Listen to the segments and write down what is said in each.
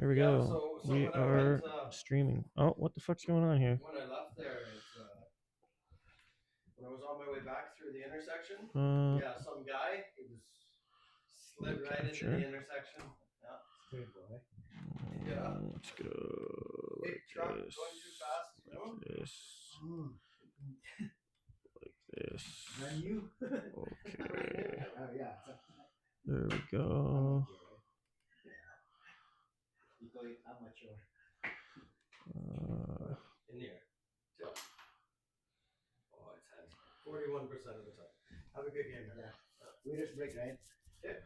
There we Yeah, go. so We when I are went, streaming. Oh, what the fuck's going on here? when I left there, when I was on my way back through the intersection, yeah, some guy, he was slid right into the intersection. Yeah. Good boy. Yeah. Let's go Big like truck this. going too fast, you know? Like this. Like this. Brand new? Okay. Oh, yeah. There we go. You call it amateur. In here. Yeah. Oh, it's hands. 41% of the time. Have a good game, man. Yeah. We just break, right? Yeah.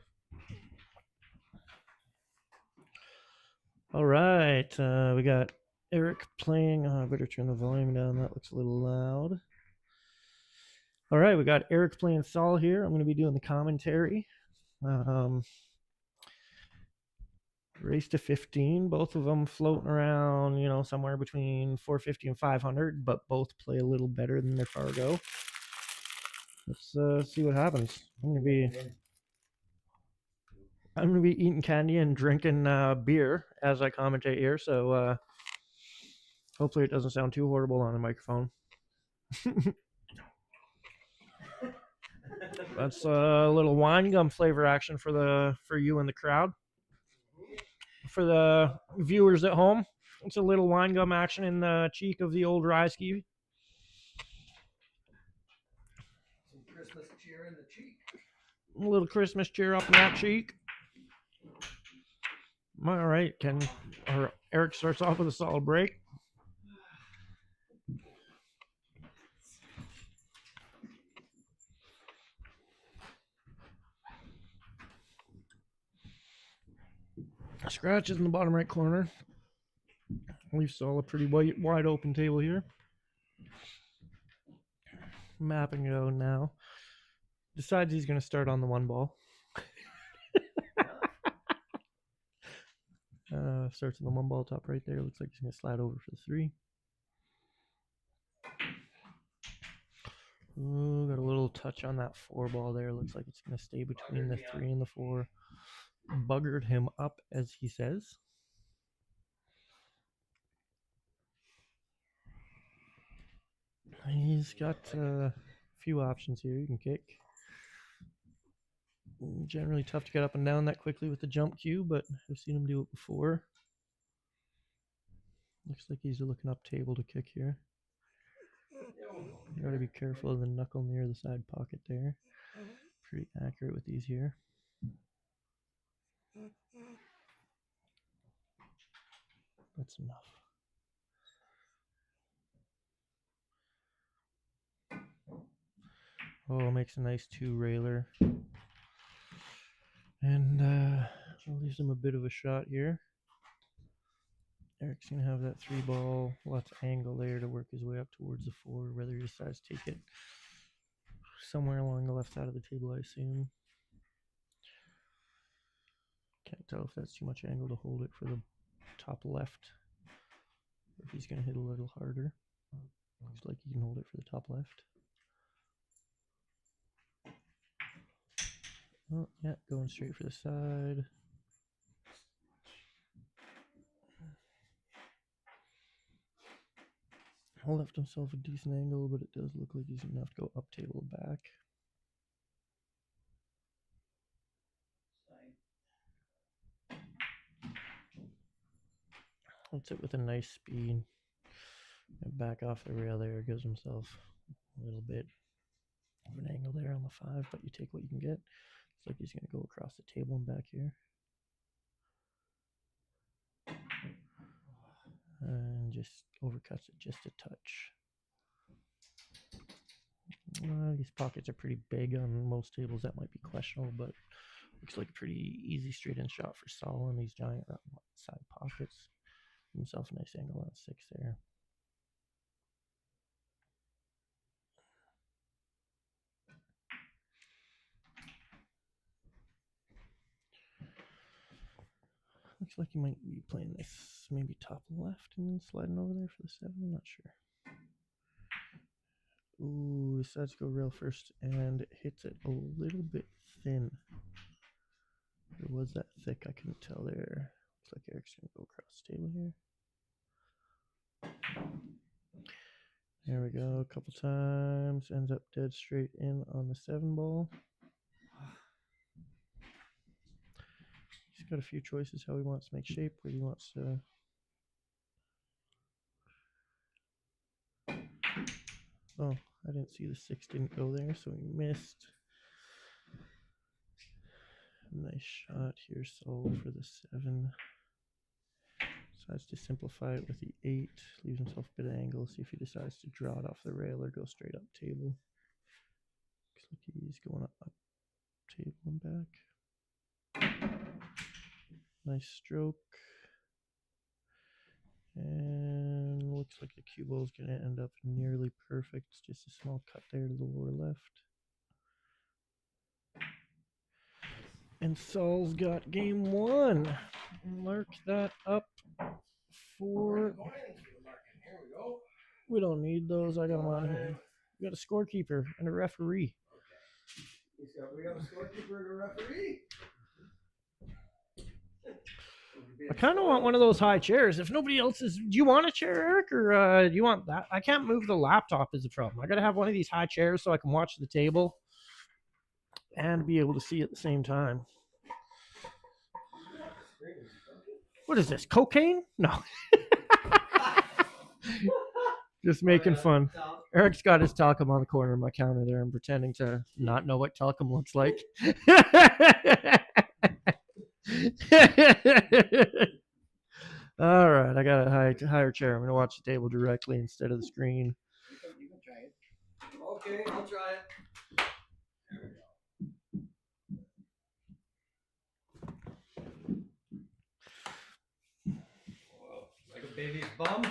All right. We got Eric playing. I better turn the volume down. That looks a little loud. All right. We got Eric playing Saul here. I'm going to be doing the commentary. Race to 15. Both of them floating around, you know, somewhere between 450 and 500, but both play a little better than their Fargo. Let's see what happens. I'm gonna be eating candy and drinking beer as I commentate here, so hopefully it doesn't sound too horrible on the microphone. That's a little wine gum flavor action for you in the crowd. For the viewers at home, it's a little wine gum action in the cheek of the old Ryeski. Some Christmas cheer in the cheek. A little Christmas cheer up in that cheek. All right, Eric starts off with a solid break. Scratches in the bottom right corner. Leaves Saul a pretty wide open table here. Mapping go now. Decides he's going to start on the one ball. Starts on the one ball top right there. Looks like he's going to slide over for the 3. Ooh, got a little touch on that 4 ball there. Looks like it's going to stay between the 3 and the 4. Buggered him up, as he says. He's got a few options here. You can kick. Generally tough to get up and down that quickly with the jump cue, but I've seen him do it before. Looks like he's looking up table to kick here. You gotta be careful of the knuckle near the side pocket there. Pretty accurate with these here. That's enough. Oh, makes a nice 2 railer. And leaves him a bit of a shot here. Eric's going to have that 3 ball, lots of angle there to work his way up towards the 4, whether he decides to take it somewhere along the left side of the table, I assume. Can't tell if that's too much angle to hold it for the top left. Or if he's going to hit a little harder. Looks like he can hold it for the top left. Oh, yeah, going straight for the side. Left himself a decent angle, but it does look like he's going to have to go up table back. Hits it with a nice speed. And back off the rail there, gives himself a little bit of an angle there on the 5, but you take what you can get. Looks like he's going to go across the table and back here. And just overcuts it just a touch. These pockets are pretty big on most tables. That might be questionable, but looks like a pretty easy straight-in shot for Saul in these giant side pockets. Himself a nice angle on 6 there. Looks like he might be playing this maybe top left and then sliding over there for the 7. I'm not sure. Ooh, decides to go rail first and hits it a little bit thin. Or was that thick? I couldn't tell there. Looks like Eric's going to go across the table here. There we go, a couple times. Ends up dead straight in on the 7 ball. He's got a few choices how he wants to make shape, where he wants to. Oh, I didn't see the 6 didn't go there, so he missed. Nice shot here, Sol for the 7. Decides to simplify it with the 8. Leaves himself a bit of angle. See if he decides to draw it off the rail or go straight up table. Looks like he's going up table and back. Nice stroke. And looks like the cue ball is going to end up nearly perfect. Just a small cut there to the lower left. And Sol's got game 1. Mark that up for. Here we go. We don't need those. I got them on here. We got a scorekeeper and a referee. We got a scorekeeper and a referee. I kind of want one of those high chairs. If nobody else is, do you want a chair, Eric, or do you want that? I can't move the laptop is the problem. I got to have one of these high chairs so I can watch the table and be able to see at the same time. What is this? Cocaine? No. Just making fun. Eric's got his talcum on the corner of my counter there and pretending to not know what talcum looks like. All right, I got a higher chair. I'm going to watch the table directly instead of the screen. You can try it. Okay, I'll try it. Like a baby's bum.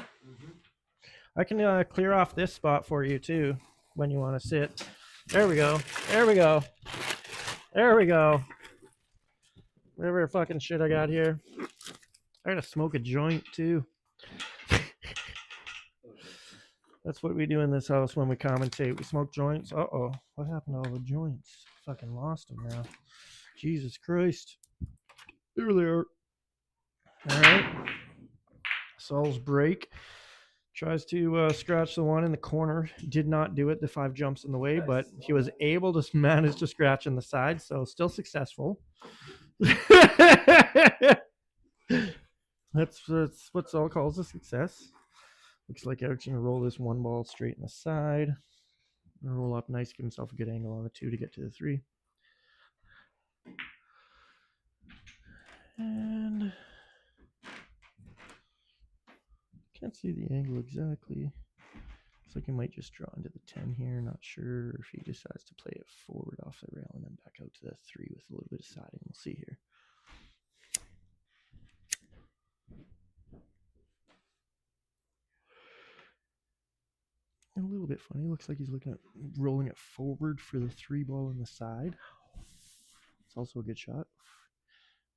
I can clear off this spot for you too when you want to sit. There we go. There we go. There we go. Whatever fucking shit I got here. I gotta smoke a joint too. That's what we do in this house when we commentate. We smoke joints. Uh-oh. What happened to all the joints? Fucking lost them now. Jesus Christ. There they are. All right. Sol's break. Tries to scratch the 1 in the corner. Did not do it. The 5 jumps in the way, but he was able to manage to scratch on the side, so still successful. That's what Sol calls a success. Looks like Eric's going to roll this 1 ball straight in the side. Roll up nice, give himself a good angle on the 2 to get to the 3. And can't see the angle exactly. Looks like he might just draw into the 10 here. Not sure if he decides to play it forward off the rail and then back out to the 3 with a little bit of siding. We'll see here. And a little bit funny. Looks like he's looking at rolling it forward for the 3 ball on the side. It's also a good shot.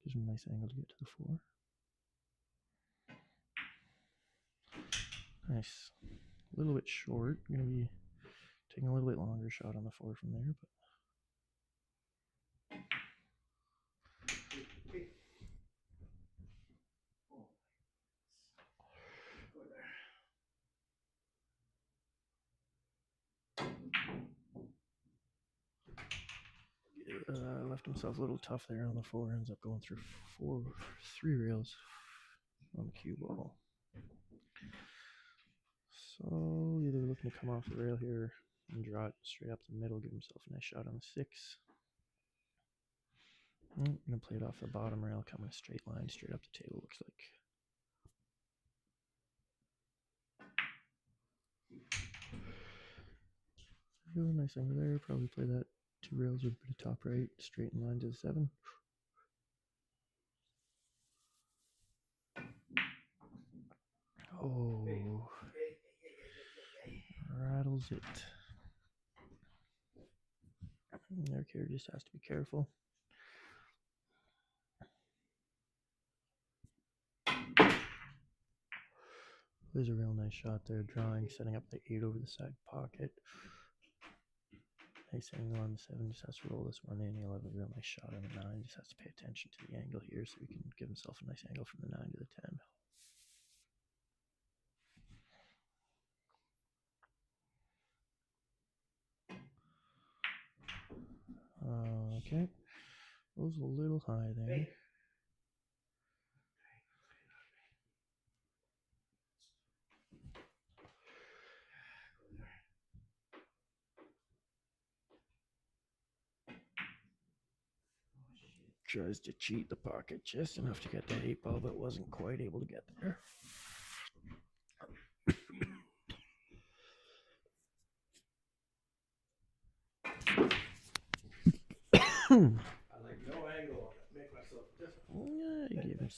Gives him a nice angle to get to the 4. Nice. A little bit short. Going to be taking a little bit longer shot on the 4 from there, but. Left himself a little tough there on the 4. Ends up going through 3 rails on the cue ball. So either looking to come off the rail here and draw it straight up the middle, give himself a nice shot on the 6. I'm going to play it off the bottom rail, coming a straight line straight up the table, looks like. Nice angle there. Probably play that 2 rails with a bit of top right, straight in line to the 7. Oh, rattles it. Eric here just has to be careful. There's a real nice shot there, drawing, setting up the 8 over the side pocket. Nice angle on the 7, just has to roll this 1 in. He'll have a real nice shot on the 9, just has to pay attention to the angle here so he can give himself a nice angle from the 9 to the 10. Okay. Goes a little high there. Hey. Tries to cheat the pocket just enough to get that 8-ball, but wasn't quite able to get there. I like no angle on it. Make myself different. Yeah, he gave him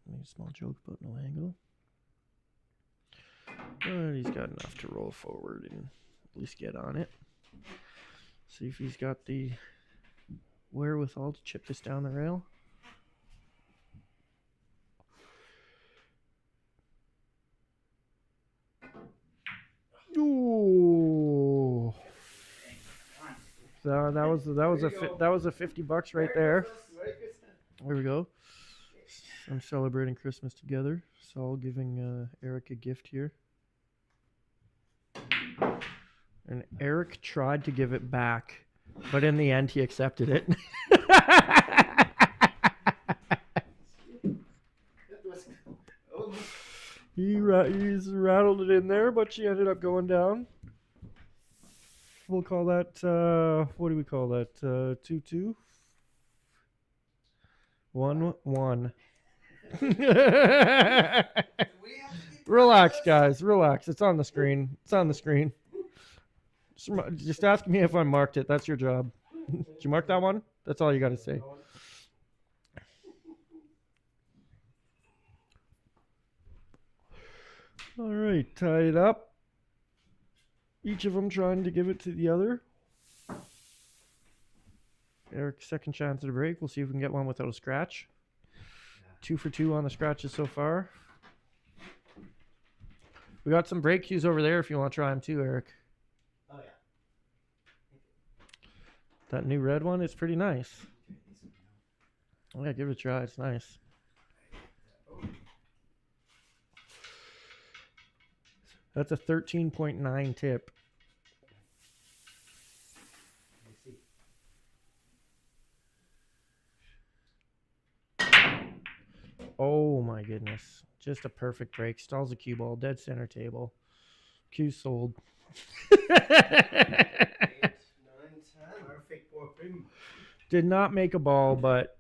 made a small joke about no angle. But he's got enough to roll forward and at least get on it. See if he's got the wherewithal to chip this down the rail. Ooh. So that was a $50 right there. There we go. I'm celebrating Christmas together. Saul giving Eric a gift here. And Eric tried to give it back, but in the end he accepted it. He's rattled it in there, but she ended up going down. We'll call that, what do we call that? 2-2? 1-1. Relax, guys. Relax. It's on the screen. It's on the screen. Just ask me if I marked it. That's your job. Did you mark that one? That's all you got to say. All right, tied up. Each of them trying to give it to the other. Eric's second chance at a break. We'll see if we can get one without a scratch. 2 for 2 on the scratches so far. We got some break cues over there if you want to try them too, Eric. Oh, yeah. That new red one is pretty nice. Oh, yeah, give it a try. It's nice. That's a 13.9 tip. Oh my goodness. Just a perfect break. Stalls a cue ball. Dead center table. Cue sold. 8, 9, 10. Perfect for him. Did not make a ball, but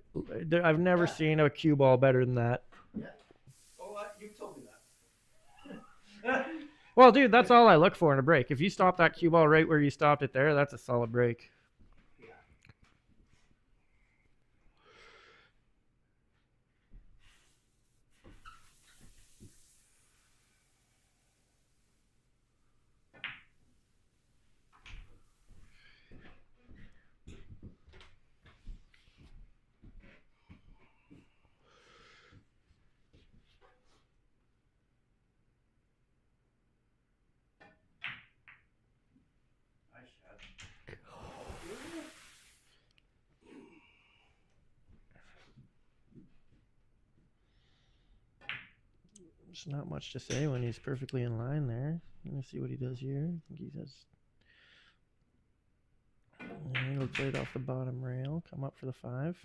I've never seen a cue ball better than that. Yeah. Oh, you told me that. Well, dude, that's all I look for in a break. If you stop that cue ball right where you stopped it there, that's a solid break. Yeah. Nice shot. There's not much to say when he's perfectly in line there. Let me see what he does here. I think he has. And he'll play it off the bottom rail, come up for the 5.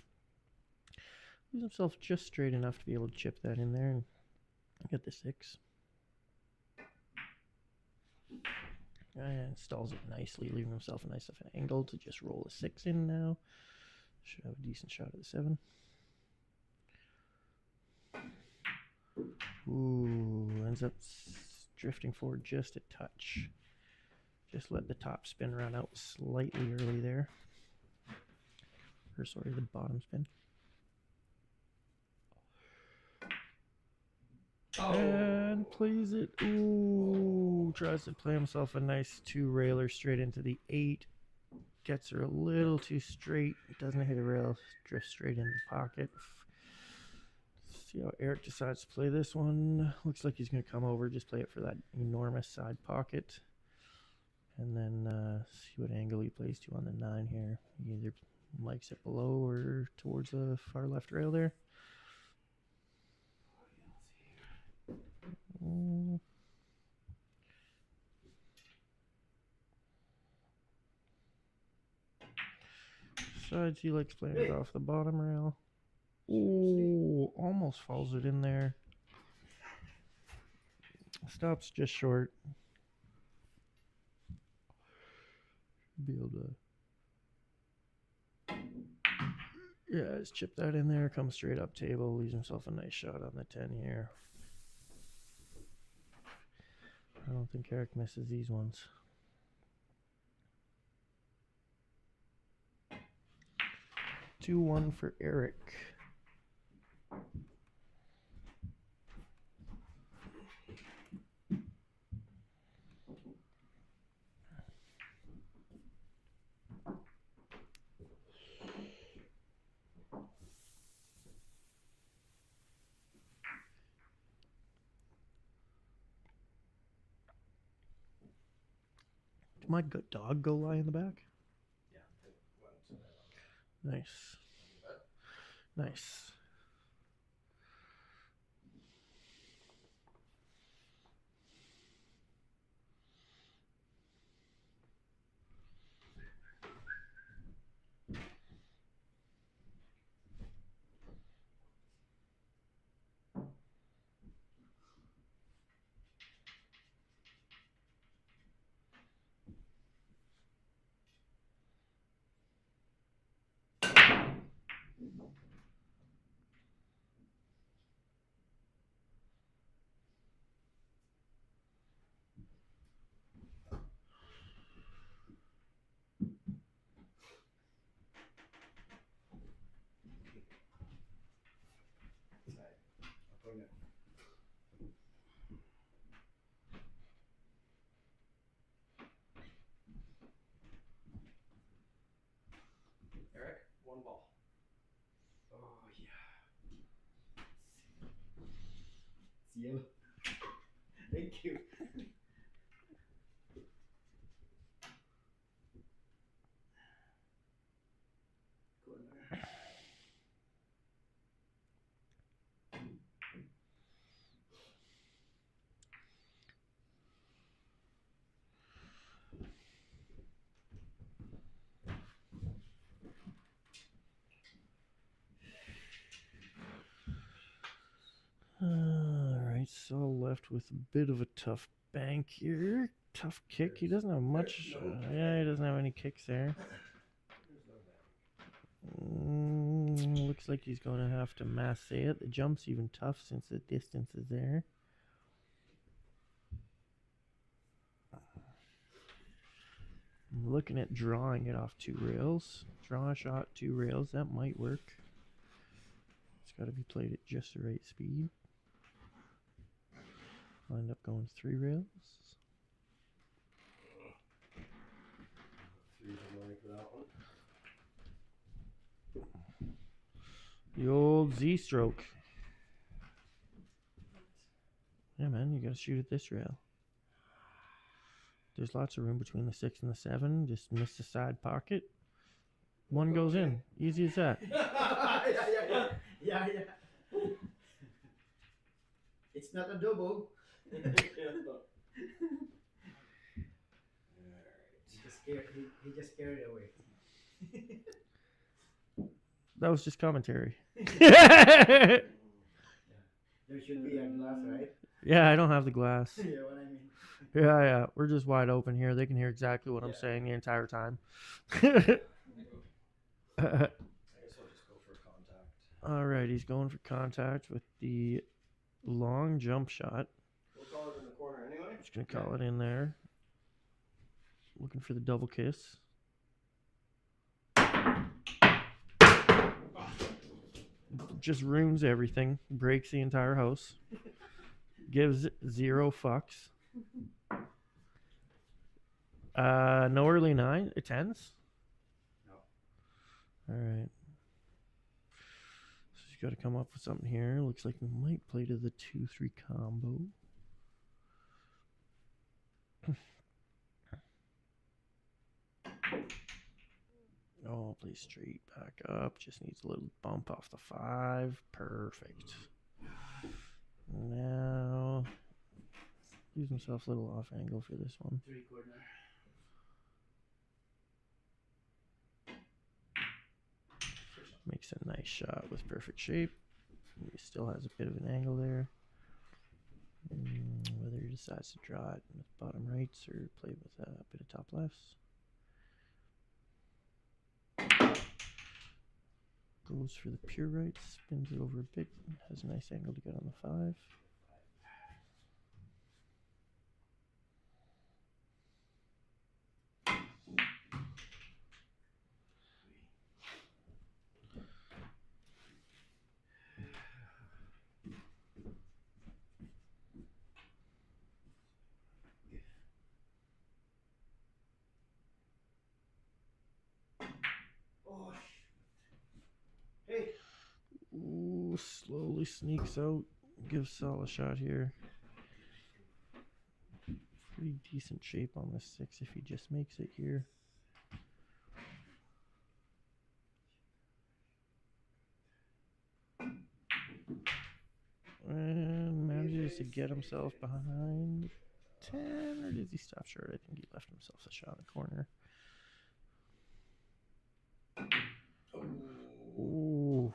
Leaves himself just straight enough to be able to chip that in there and get the 6. And stalls it nicely, leaving himself a nice enough angle to just roll a 6 in now. Should have a decent shot at the 7. Ooh, ends up drifting forward just a touch. Just let the top spin run out slightly early there. Or sorry, the bottom spin. Oh. And plays it. Ooh, tries to play himself a nice 2-railer straight into the 8. Gets her a little too straight. Doesn't hit a rail. Drifts straight into the pocket. See how Eric decides to play this one. Looks like he's going to come over, just play it for that enormous side pocket. And then see what angle he plays to on the 9 here. He either likes it below or towards the far left rail there. decides he likes playing it off the bottom rail. Ooh, almost falls it in there. Stops just short. Be able to. Yeah, just chip that in there, comes straight up table, leaves himself a nice shot on the 10 here. I don't think Eric misses these ones. 2-1 for Eric. Did my dog go lie in the back? Yeah, it went Nice. Nice. Eric, 1 ball. Oh yeah. It's yellow. Thank you. Corner. Alright, so left with a bit of a tough bank here. Tough kick. He doesn't have much. Yeah, he doesn't have any kicks there. Looks like he's going to have to masse it. The jump's even tough since the distance is there. I'm looking at drawing it off 2 rails. Draw a shot, 2 rails. That might work. It's got to be played at just the right speed. I'll end up going 3 rails. 3 the money for that one. The old Z stroke. Yeah, man, you gotta shoot at this rail. There's lots of room between the 6 and the 7. Just miss the side pocket. 1 goes in. Easy as that. Yeah. It's not a double. He just carried it away. That was just commentary. There should be a glass, right? Yeah, I don't have the glass. Yeah, what I mean. Yeah. We're just wide open here. They can hear exactly what I'm saying the entire time. I guess I'll just go for contact. All right, he's going for contact with the long jump shot. We'll call it in the corner anyway. Just going to call it in there. Looking for the double kiss. Just ruins everything. Breaks the entire house. Gives 0 fucks. No early 10s? No. Alright. So you got to come up with something here. Looks like we might play to the 2-3 combo. Oh, play straight back up. Just needs a little bump off the 5. Perfect. Now, use himself a little off angle for this one. 3 corner. Makes a nice shot with perfect shape. He still has a bit of an angle there. Whether he decides to draw it with bottom rights or play with a bit of top lefts. Goes for the pure right, spins it over a bit, has a nice angle to get on the 5. Oh, hey. Ooh, slowly sneaks out, gives Saul a shot here. Pretty decent shape on this 6 if he just makes it here. And manages to get himself behind 10, or does he stop short? I think he left himself a shot in the corner. Ooh.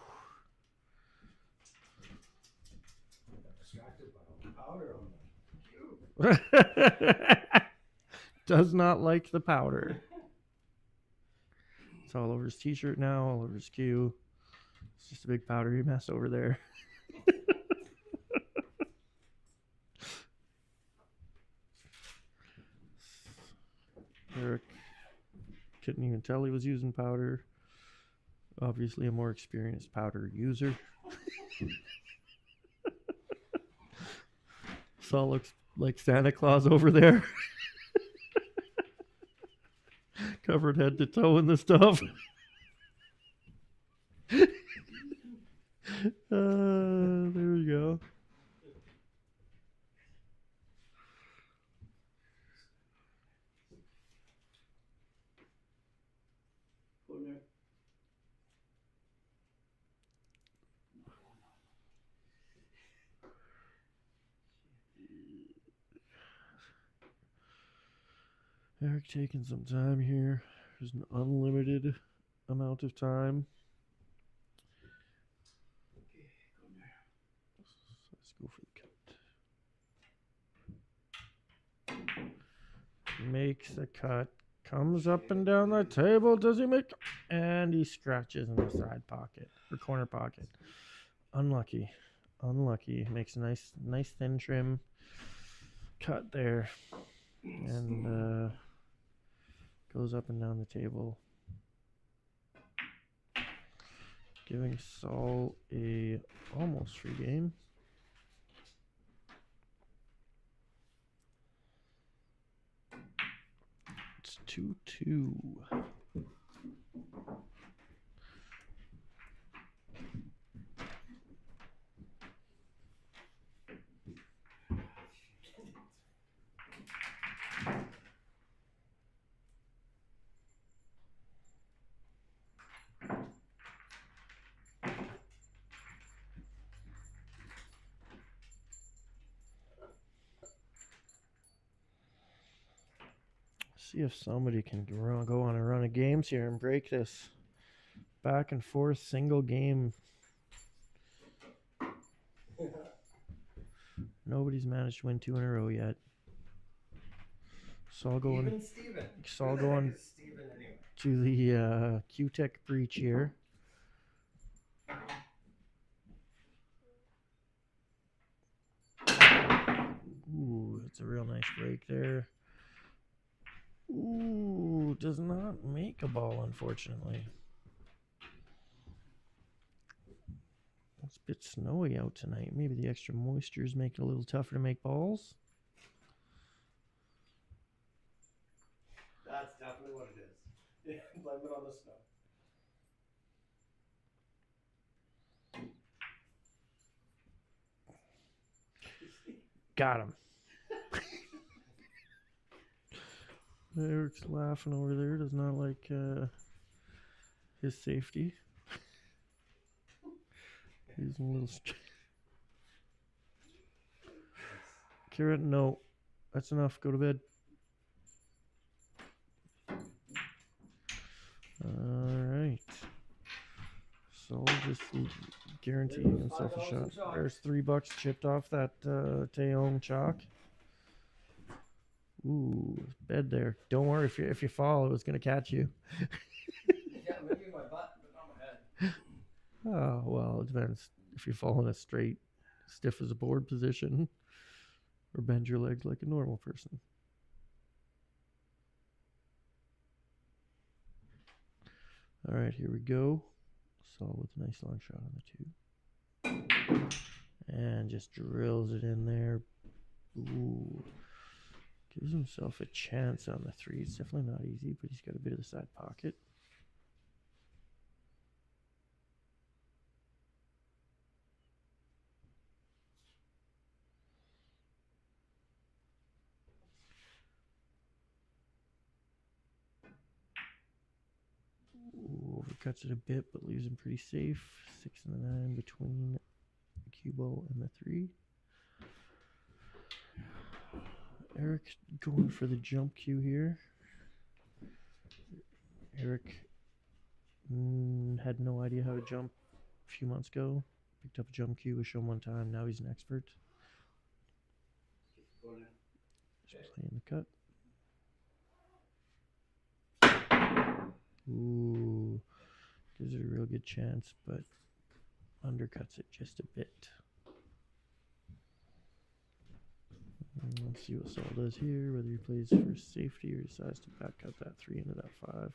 Distracted by all the powder on the cube. Does not like the powder. It's all over his t-shirt now, all over his cue. It's just a big powdery mess over there. Eric couldn't even tell he was using powder. Obviously a more experienced powder user. Saul looks like Santa Claus over there. Covered head to toe in the stuff. There we go. Eric taking some time here. There's an unlimited amount of time. So let's go for the cut. Makes the cut. Comes up and down the table. Does he make? And he scratches in the side pocket or corner pocket. Unlucky. Unlucky. Makes a nice thin trim cut there. And goes up and down the table, giving Saul a almost free game. It's 2-2. See if somebody can go on a run of games here and break this back and forth single game. Nobody's managed to win 2 in a row yet. So I'll go Even Steven. So I'll go on Anyway? to the Q-Tech breach here. Ooh, that's a real nice break there. Ooh, does not make a ball, unfortunately. It's a bit snowy out tonight. Maybe the extra moisture is making it a little tougher to make balls. That's definitely what it is. Blame it on the snow. Got him. Eric's laughing over there. Does not like his safety. He's a little. Kieran, no. That's enough. Go to bed. Alright. just guaranteeing himself a shot. There's $3 chipped off that Teong chalk. Ooh, bed there. Don't worry, if you fall, it was gonna catch you. Yeah, maybe my butt, but not my head. Oh well, it depends. If you fall in a straight, stiff as a board position, or bend your legs like a normal person. All right, here we go. Saul with a nice long shot on the 2. And just drills it in there. Ooh. Gives himself a chance on the 3. It's definitely not easy, but he's got a bit of the side pocket. Ooh, overcuts it a bit, but leaves him pretty safe. 6 and the 9 between the cue ball and the 3. Eric going for the jump cue here. Eric had no idea how to jump a few months ago. Picked up a jump cue, was shown one time. Now he's an expert. Just playing the cut. Ooh, gives it a real good chance, but undercuts it just a bit. Let's see what Saul does here, whether he plays for safety or decides to back cut that 3 into that 5.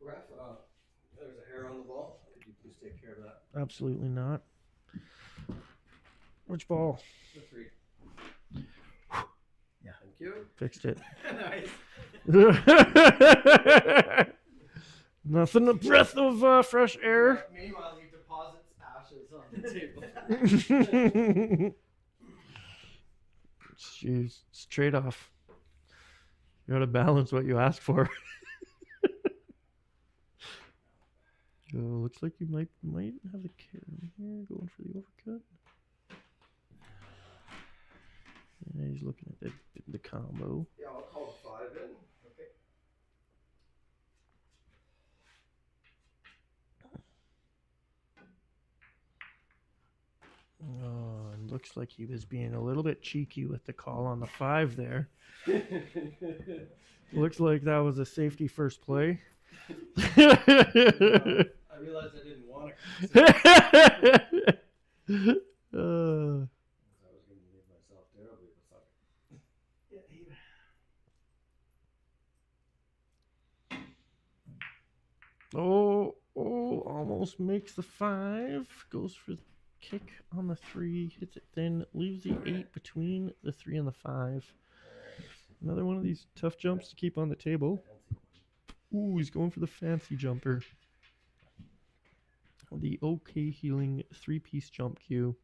Ref, there's a hair on the ball. Could you please take care of that? Absolutely not. Which ball? The 3. Yeah. Thank you. Fixed it. Nice. Nothing, a breath of fresh air. Meanwhile, he deposits ashes on the table. Jeez, it's trade-off. You gotta balance what you ask for. Looks like you might have the Karen here going for the overcut. Yeah, he's looking at the combo. Yeah, I'll call the 5 in. Okay. Oh, and looks like he was being a little bit cheeky with the call on the 5 there. Looks like that was a safety first play. I realized I didn't want to. I was going to leave myself terribly with something. Almost makes the 5. Goes for the kick on the 3. Hits it thin. Leaves the 8 between the 3 and the 5. Another one of these tough jumps to keep on the table. Ooh, he's going for the fancy jumper. The OK Healing 3-piece jump cue.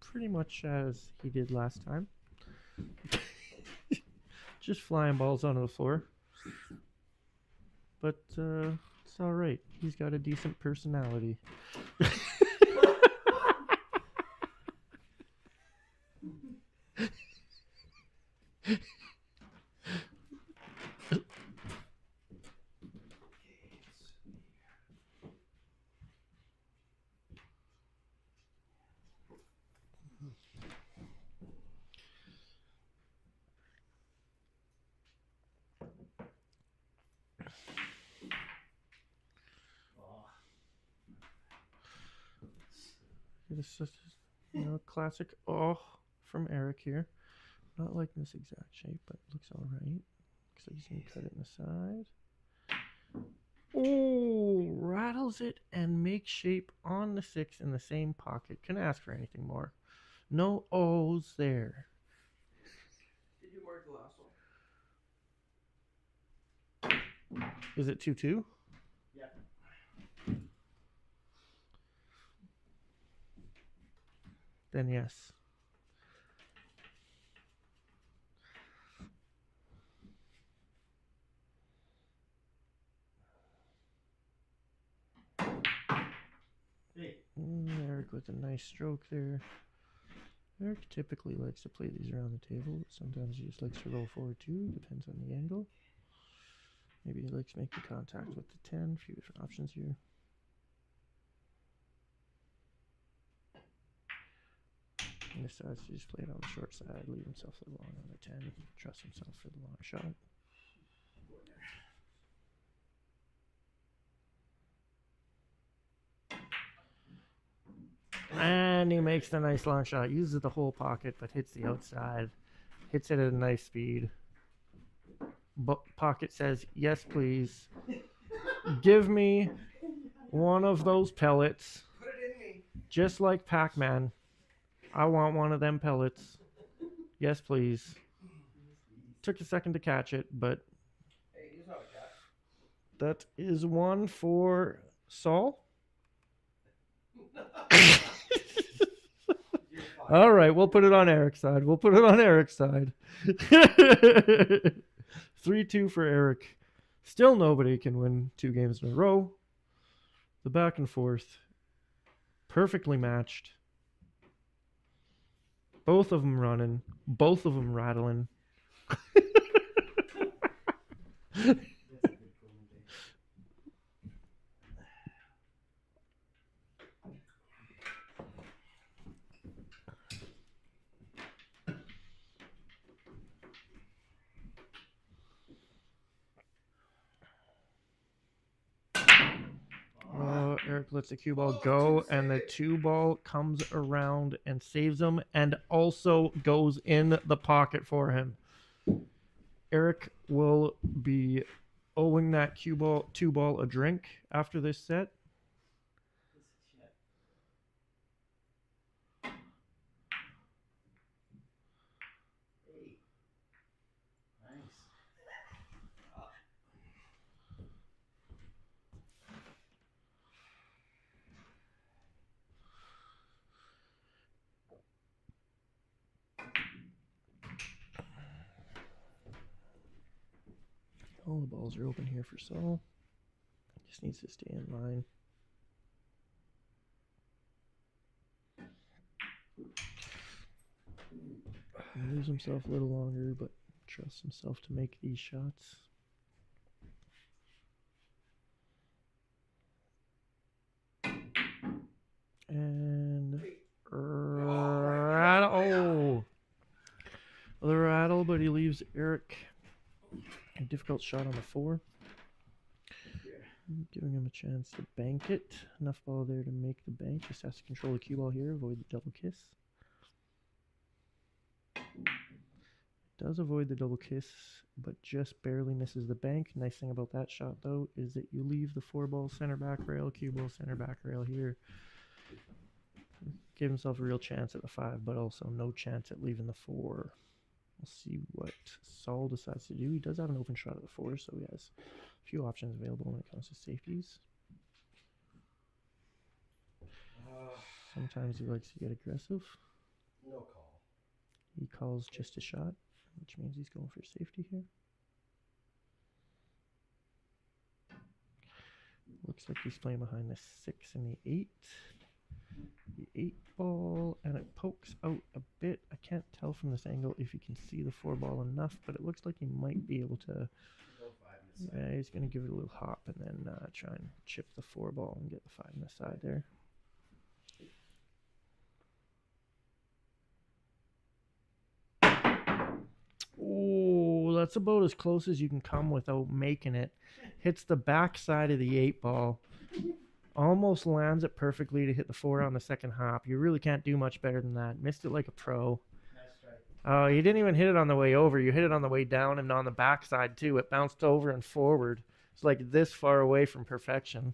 Pretty much as he did last time. Just flying balls onto the floor. But it's all right. He's got a decent personality. This is, classic from Eric here. Not like this exact shape, but it looks all right. Looks like he's going to cut it in the side. Oh, rattles it and makes shape on the 6 in the same pocket. Can ask for anything more. No O's there. Did you mark the last one? Is it 2-2? Yeah. Then yes. Eric with a nice stroke there. Eric typically likes to play these around the table, but sometimes he just likes to roll forward too, depends on the angle. Maybe he likes making contact with the 10, a few different options here. And decides to just play it on the short side, leave himself the long on the 10, trust himself for the long shot. And he makes the nice long shot, uses the whole pocket, but hits the outside. Hits it at a nice speed. Pocket says, yes, please. Give me one of those pellets. Put it in me. Just like Pac-Man. I want one of them pellets. Yes, please. Took a second to catch it, but Hey, he's not a cat. that is one for Saul. All right, we'll put it on Eric's side. 3-2 for Eric. Still nobody can win 2 games in a row. The back and forth. Perfectly matched. Both of them running. Both of them rattling. Eric lets the cue ball go, and the 2 ball comes around and saves him, and also goes in the pocket for him. Eric will be owing that 2 ball a drink after this set. All the balls are open here for Saul. Just needs to stay in line. He leaves himself a little longer, but trusts himself to make these shots. And rattle. Oh, the rattle, but he leaves Eric a difficult shot on the 4. Giving him a chance to bank it. Enough ball there to make the bank. Just has to control the cue ball here, avoid the double kiss. Does avoid the double kiss, but just barely misses the bank. Nice thing about that shot, though, is that you leave the 4 ball center back rail, cue ball center back rail here. Give himself a real chance at the 5, but also no chance at leaving the 4. We'll see what Saul decides to do. He does have an open shot at the 4, so he has a few options available when it comes to safeties. Sometimes he likes to get aggressive. No call. He calls just a shot, which means he's going for safety here. Looks like he's playing behind the 6 and the 8. The 8 ball, and it pokes out a bit. I can't tell from this angle if you can see the 4 ball enough, but it looks like he might be able to. Yeah, he's going to give it a little hop and then try and chip the 4 ball and get the 5 in the side there. Oh, that's about as close as you can come without making it. Hits the back side of the 8 ball. Almost lands it perfectly to hit the 4 on the second hop. You really can't do much better than that. Missed it like a pro. Oh, you didn't even hit it on the way over. You hit it on the way down and on the back side too. It bounced over and forward. It's like this far away from perfection.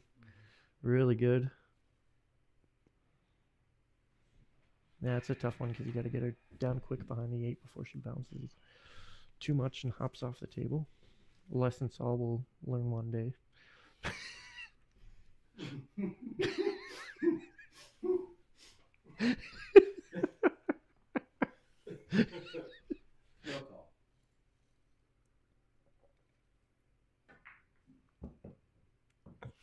Really good. Yeah, it's a tough one because you got to get her down quick behind the 8 before she bounces too much and hops off the table. Lesson Saul will learn one day.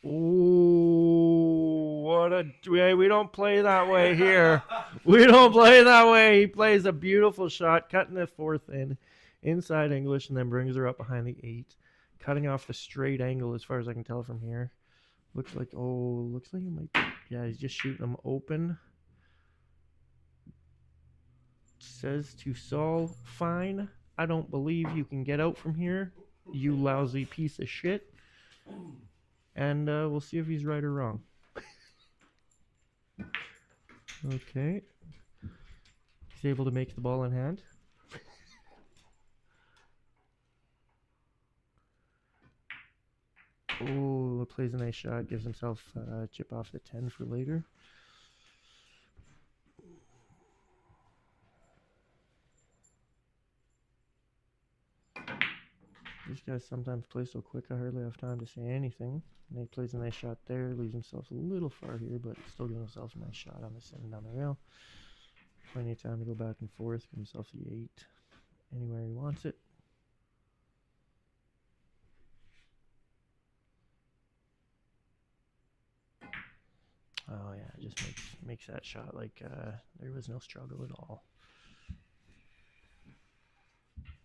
Oh, what a... We don't play that way here. We don't play that way. He plays a beautiful shot, cutting the 4th in, inside English, and then brings her up behind the 8, cutting off the straight angle as far as I can tell from here. Looks like he might be, yeah, he's just shooting them open. Says to Saul, fine. I don't believe you can get out from here, you lousy piece of shit. And we'll see if he's right or wrong. Okay. He's able to make the ball in hand. Oh, plays a nice shot. Gives himself a chip off the 10 for later. These guys sometimes play so quick I hardly have time to say anything. And he plays a nice shot there. Leaves himself a little far here, but still gives himself a nice shot on the 7 down the rail. Plenty of time to go back and forth. Give himself the 8 anywhere he wants it. Oh yeah, it just makes that shot like there was no struggle at all.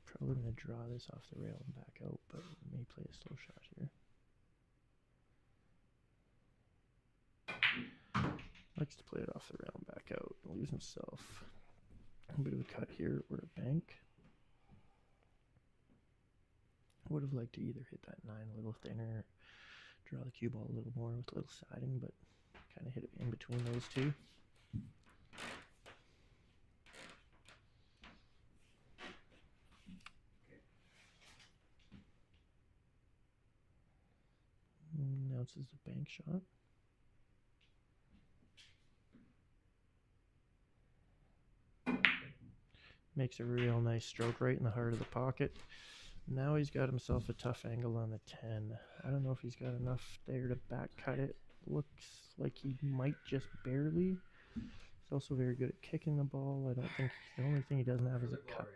Probably going to draw this off the rail and back out, but may play a slow shot here. Likes to play it off the rail and back out. Leaves himself a bit of a cut here or a bank. Would have liked to either hit that 9 a little thinner, draw the cue ball a little more with a little siding, but kind of hit it in between those two. Announces a bank shot. Makes a real nice stroke right in the heart of the pocket. Now he's got himself a tough angle on the 10. I don't know if he's got enough there to back cut it. Looks like he might just barely. He's also very good at kicking the ball. I don't think the only thing he doesn't have is a cut.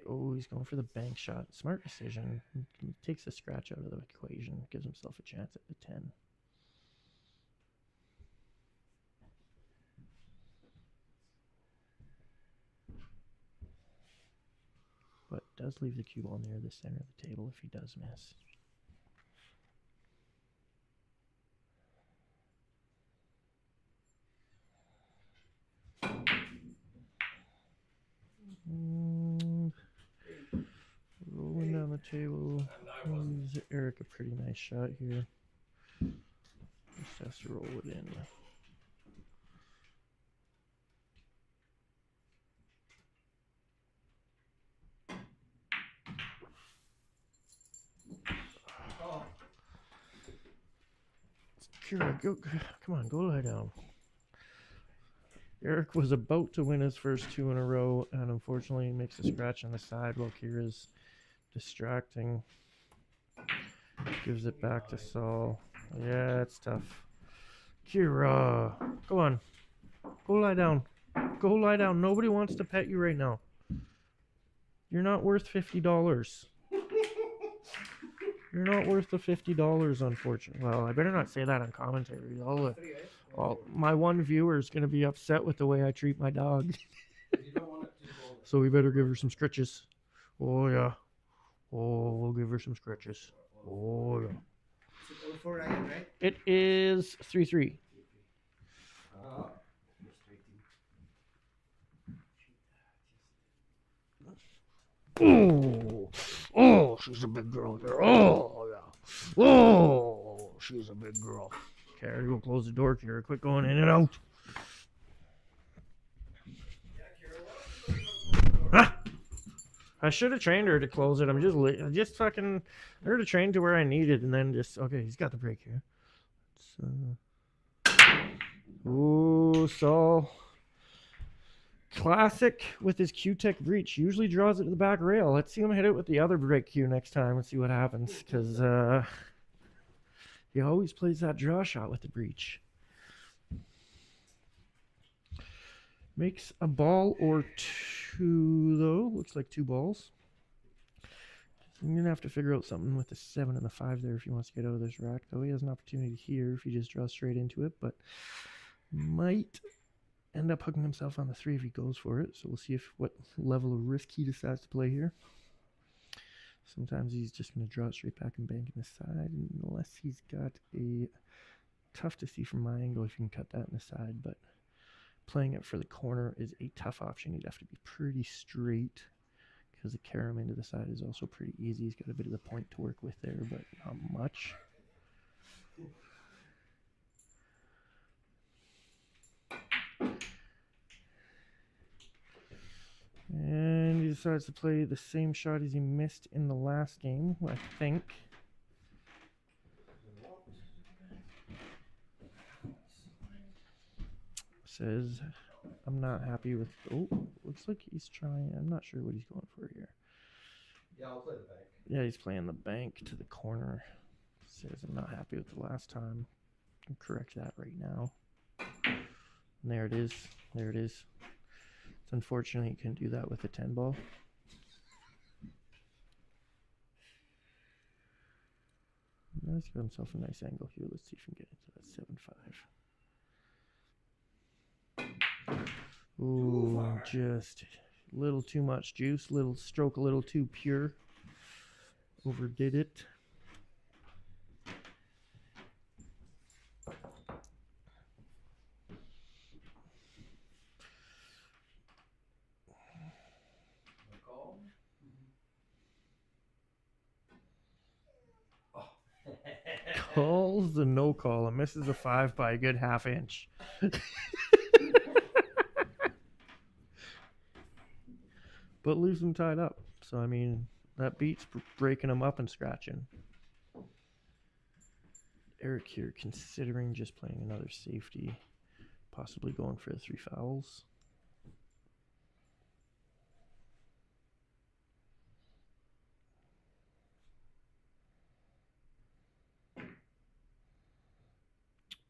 Oh, he's going for the bank shot. Smart decision. He takes the scratch out of the equation. Gives himself a chance at the 10. But does leave the cue ball near the center of the table if he does miss. Rolling down the table. Gives Eric a pretty nice shot here. Just has to roll it in. Kira, go, come on, go lie down. Eric was about to win his first 2 in a row, and unfortunately he makes a scratch on the side while Kira's distracting. Gives it back to Saul. Yeah, it's tough. Kira, go on. Go lie down. Go lie down. Nobody wants to pet you right now. You're not worth $50. You're not worth the $50, unfortunately. Well, I better not say that on commentary. My one viewer is going to be upset with the way I treat my dog. So we better give her some scritches. Oh, yeah. Oh, we'll give her some scritches. Oh, yeah. It is 3-3. Oh, she's a big girl here. Oh, yeah. Oh, she's a big girl. Okay, I go close the door, Kira. Quit going in and out. Huh? I should have trained her to close it. I'm just fucking her to train to where I needed, and then just okay. He's got the break here. Ooh, Saul. Classic with his Q-Tech breach. Usually draws it to the back rail. Let's see him hit it with the other break cue next time and see what happens. Because he always plays that draw shot with the breach. Makes a ball or 2, though. Looks like 2 balls. I'm gonna have to figure out something with the 7 and the 5 there if he wants to get out of this rack. Though he has an opportunity here if he just draws straight into it, but might end up hooking himself on the 3 if he goes for it. So we'll see what level of risk he decides to play here. Sometimes he's just going to draw it straight back and bank in the side, unless he's got a tough to see from my angle if you can cut that in the side. But playing it for the corner is a tough option. You'd have to be pretty straight because the carom into the side is also pretty easy. He's got a bit of the point to work with there, but not much. And he decides to play the same shot as he missed in the last game, I think. Says, I'm not happy with... Oh, looks like he's trying... I'm not sure what he's going for here. Yeah, I'll play the bank. Yeah, he's playing the bank to the corner. Says, I'm not happy with the last time. I can correct that right now. And there it is. There it is. It's unfortunate he couldn't do that with a 10 ball. Now he's got himself a nice angle here. Let's see if we can get into that 7-5. Ooh, just a little too much juice. Little stroke, a little too pure. Overdid it. Calls the no call and misses a 5 by a good half inch. But leaves him tied up. So, I mean, that beats breaking him up and scratching. Eric here considering just playing another safety, possibly going for the 3 fouls.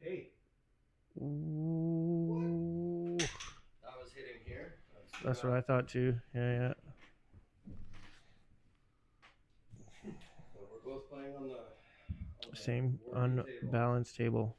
Hey. Ooh. That was hitting here. That's what I thought too. Yeah. So we're both playing on the same unbalanced table.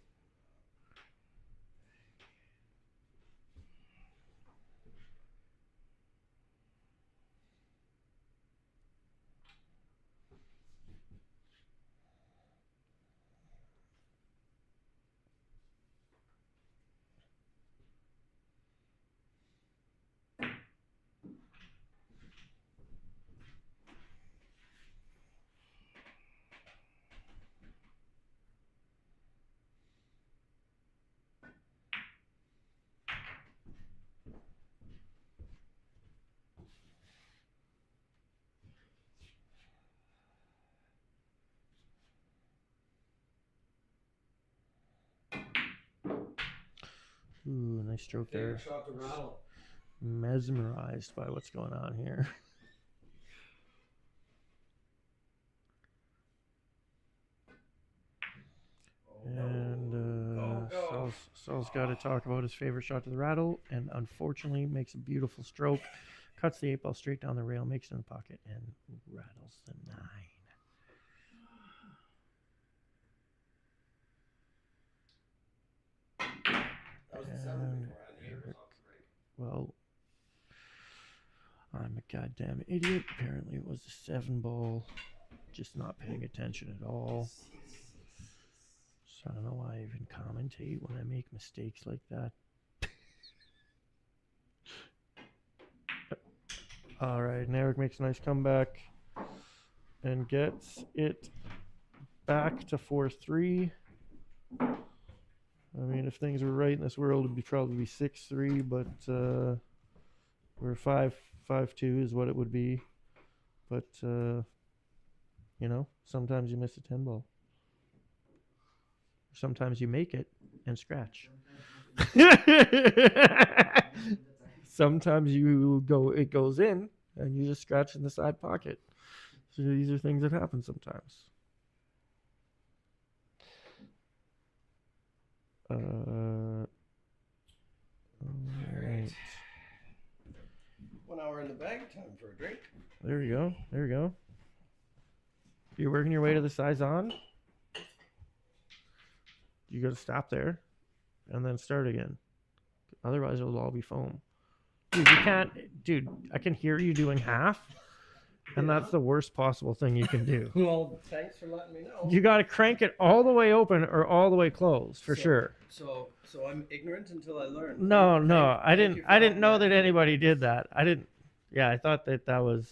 Ooh, nice stroke there. Shot to rattle. Mesmerized by what's going on here. And Saul's got to talk about his favorite shot to the rattle, and unfortunately makes a beautiful stroke, cuts the 8 ball straight down the rail, makes it in the pocket, and rattles the 9. That was the 7 before, and the 8 was off the break. Well, I'm a goddamn idiot. Apparently it was a 7 ball. Just not paying attention at all. So I don't know why I even commentate when I make mistakes like that. All right, and Eric makes a nice comeback and gets it back to 4-3. I mean, if things were right in this world, it'd probably be 6-3, but we're 5-2 is what it would be. But you know, sometimes you miss a 10 ball. Sometimes you make it and scratch. Sometimes it goes in and you just scratch in the side pocket. So these are things that happen sometimes. All right. 1 hour in the bag, time for a drink. There we go. You're working your way to the Saison. You got to stop there and then start again. Otherwise, it'll all be foam. Dude, you can't. Dude, I can hear you doing half, and that's the worst possible thing you can do. Well, thanks for letting me know. You got to crank it all the way open or all the way closed for sure. So I'm ignorant until I learn. No, I thank you didn't. for I didn't helping know me. that anybody did that. I didn't. Yeah, I thought that was.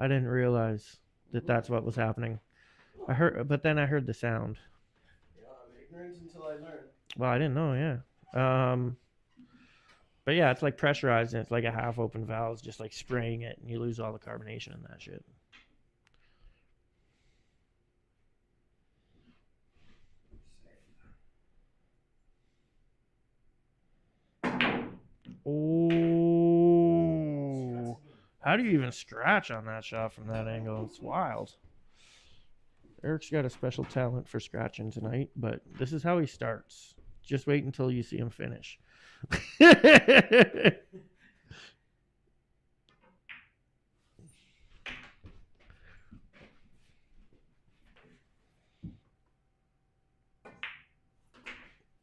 I didn't realize that that's what was happening. I heard, but then I heard the sound. Yeah, I'm ignorant until I learn. Well, I didn't know. Yeah. But yeah, it's like pressurized and it's like a half open valve, just like spraying it, and you lose all the carbonation and that shit. Oh, how do you even scratch on that shot from that angle? It's wild. Eric's got a special talent for scratching tonight, but this is how he starts. Just wait until you see him finish.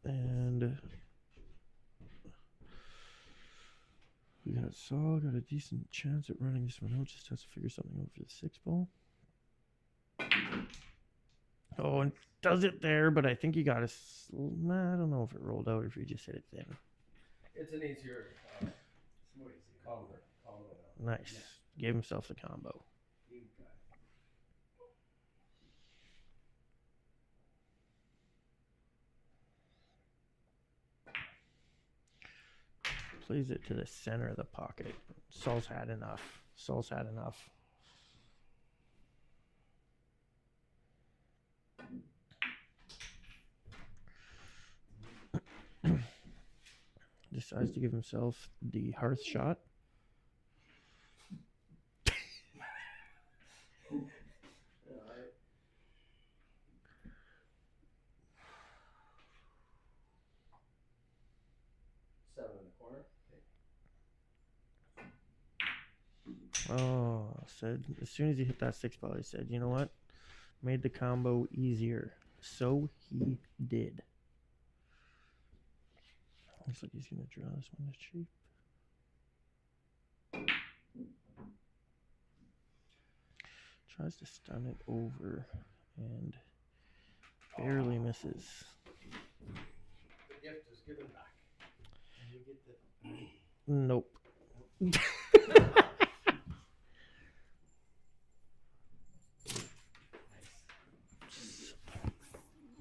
And we got Saul, got a decent chance at running this one out. Just has to figure something out for the 6 ball. Oh, and does it there, but I think he got a. I don't know if it rolled out or if he just hit it thin. It's an easier combo. Nice. Yeah. Gave himself the combo. Plays it to the center of the pocket. Saul's had enough. Decides to give himself the hearth shot. Oh, said as soon as he hit that 6 ball, he said, you know what? Made the combo easier. So he did. Looks like he's going to draw this one to cheap. Tries to stun it over and barely misses. The gift is given back. And you get the... Nope.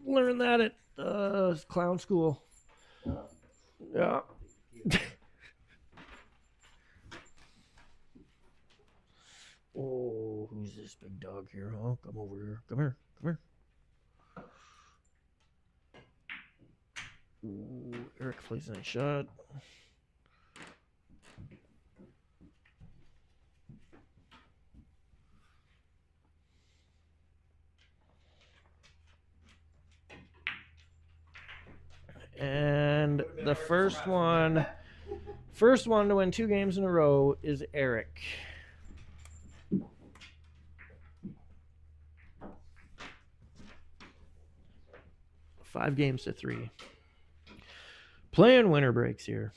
Learn that at clown school. Yeah. Oh, who's this big dog here, huh? Come over here. Come here. Ooh, Eric plays a nice shot. And the first one to win 2 games in a row is Eric. Five games to 3. Playing winner breaks here.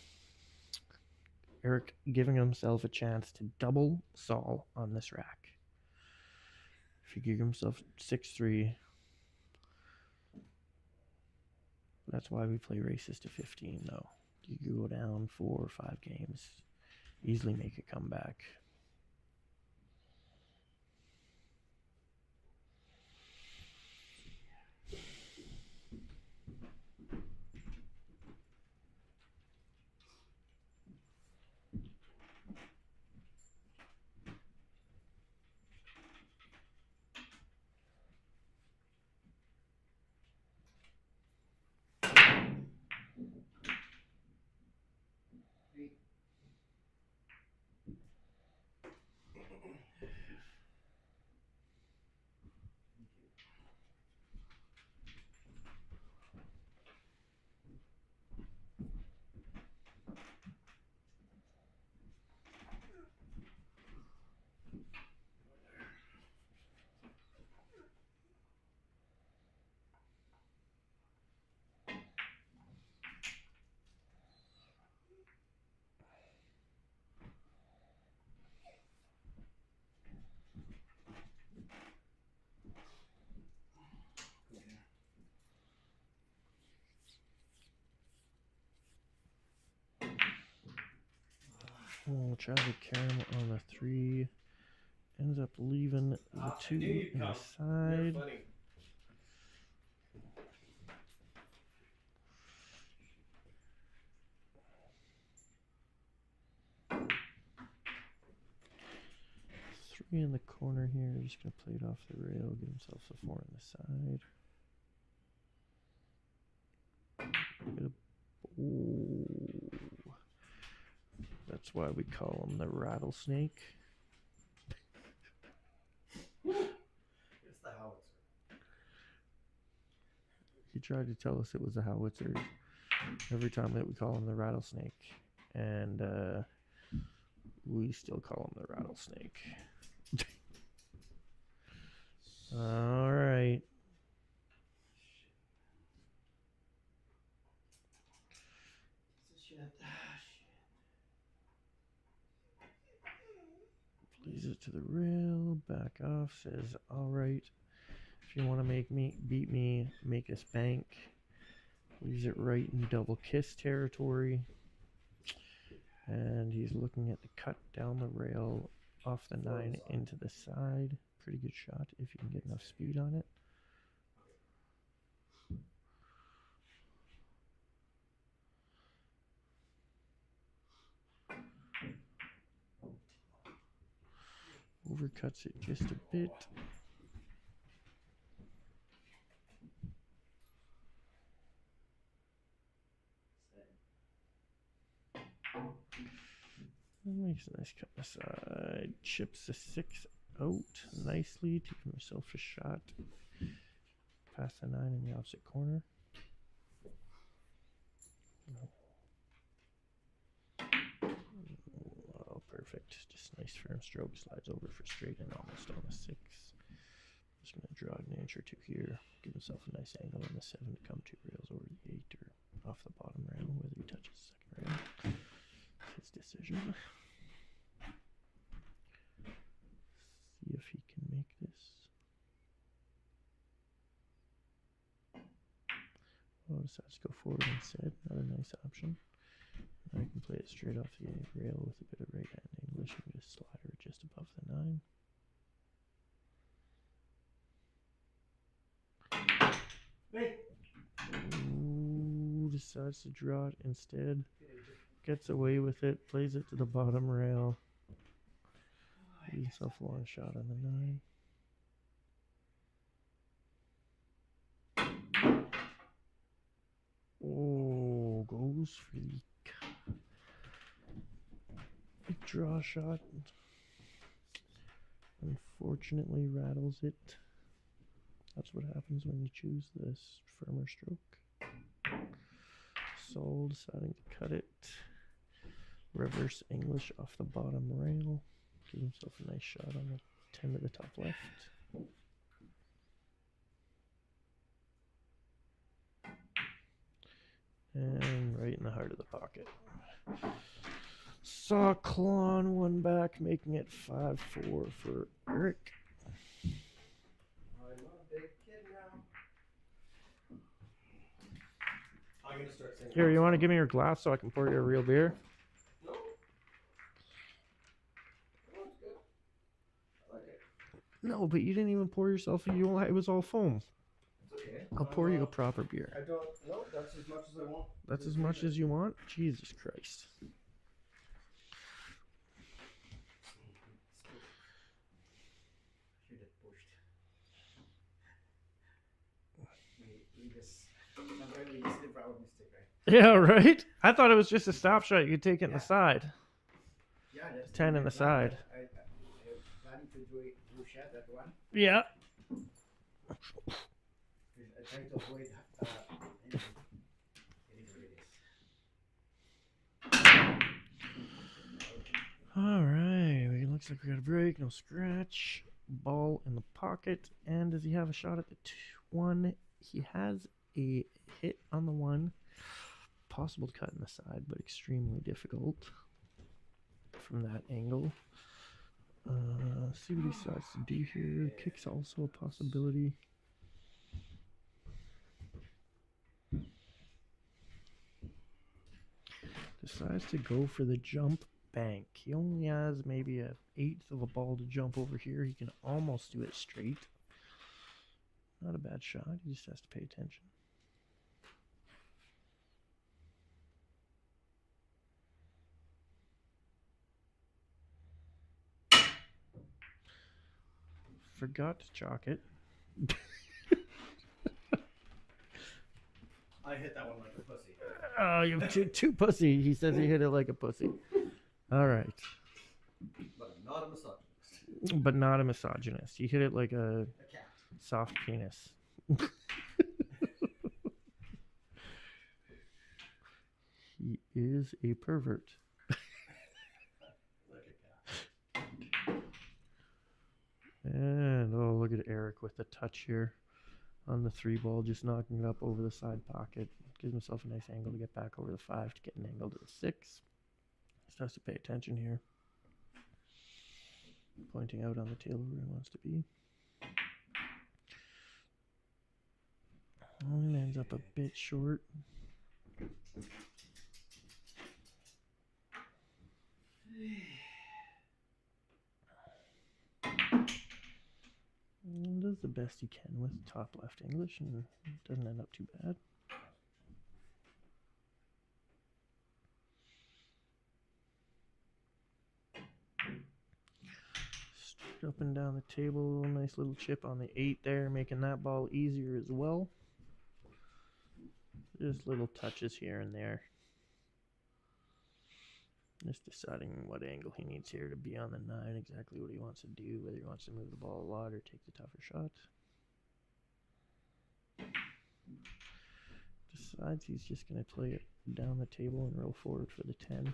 Eric giving himself a chance to double Saul on this rack. If he give himself 6-3. That's why we play races to 15, though. You could go down 4 or 5 games, easily make a comeback. We'll try to carry him on the 3. Ends up leaving the 2 in the side. Funny. Three in the corner here. Just gonna play it off the rail. Give himself a 4 on the side. Ooh. That's why we call him the rattlesnake. It's the howitzer. He tried to tell us it was a howitzer every time that we call him the rattlesnake, and we still call him the rattlesnake. All right. Plays it to the rail, back off, says, all right, if you want to beat me, make us bank. Leaves it right in double kiss territory. And he's looking at the cut down the rail off the 9 into the side. Pretty good shot if you can get enough speed on it. Overcuts it just a bit. Makes a nice cut aside. Chips the 6 out nicely to give himself a shot. Past the 9 in the opposite corner. Oh, perfect. Just nice firm stroke. Slides over for straight and almost on the 6. Just going to draw an inch or 2 here. Give himself a nice angle on the 7 to come 2 rails over the 8 or off the bottom rail, whether he touches the second rail. His decision. See if he can make this. Oh, decides to go forward instead. Another nice option. I can play it straight off the rail with a bit of right hand English and get a slider just above the 9. Hey. Ooh, decides to draw it instead. Gets away with it, plays it to the bottom rail. Gives himself a long shot on the 9. Oh, goes for the big draw shot. Unfortunately, rattles it. That's what happens when you choose this firmer stroke. Sol deciding to cut it. Reverse English off the bottom rail. Give himself a nice shot on the 10 to the top left. And right in the heart of the pocket. Saw Klon one back, making it 5-4 for Eric. I'm a big kid now. I'm gonna start singing. Here, you want to give me your glass so I can pour you a real beer? No. Oh, it's good. I like it. No, but you didn't even pour yourself. It was all foam. It's okay. I'll pour you a proper beer. I don't know. That's as much as I want. That's as much as you want? Jesus Christ. Should have pushed. We just sometimes we just live our mistake, right? Yeah, right? I thought it was just a stop shot. You could take it in the side. Yeah, that's 10 in the side. I planning to do shot that one. Yeah. I try to avoid anything. It is what it is. All right. It looks like we got a break. No scratch. Ball in the pocket. And does he have a shot at the 1? He has a hit on the 1. Possible to cut in the side, but extremely difficult from that angle. See what he decides to do here. Kick's also a possibility. Decides to go for the jump bank. He only has maybe an eighth of a ball to jump over here. He can almost do it straight. Not a bad shot. He just has to pay attention. Forgot to chalk it. I hit that one like a pussy. Oh, you have two pussy. He says he hit it like a pussy. All right. But I'm not a misogynist. But not a misogynist. He hit it like a cat. soft penis. He is a pervert. Like a cat. And oh, look at Eric with the touch here on the 3 ball, just knocking it up over the side pocket. Gives himself a nice angle to get back over the 5 to get an angle to the 6. Just has to pay attention here. Pointing out on the table where he wants to be. And ends up a bit short. And does the best he can with top left English and doesn't end up too bad. Straight up and down the table, nice little chip on the 8 there, making that ball easier as well. Just little touches here and there. Just deciding what angle he needs here to be on the 9, exactly what he wants to do, whether he wants to move the ball a lot or take the tougher shot. Decides he's just going to play it down the table and roll forward for the 10.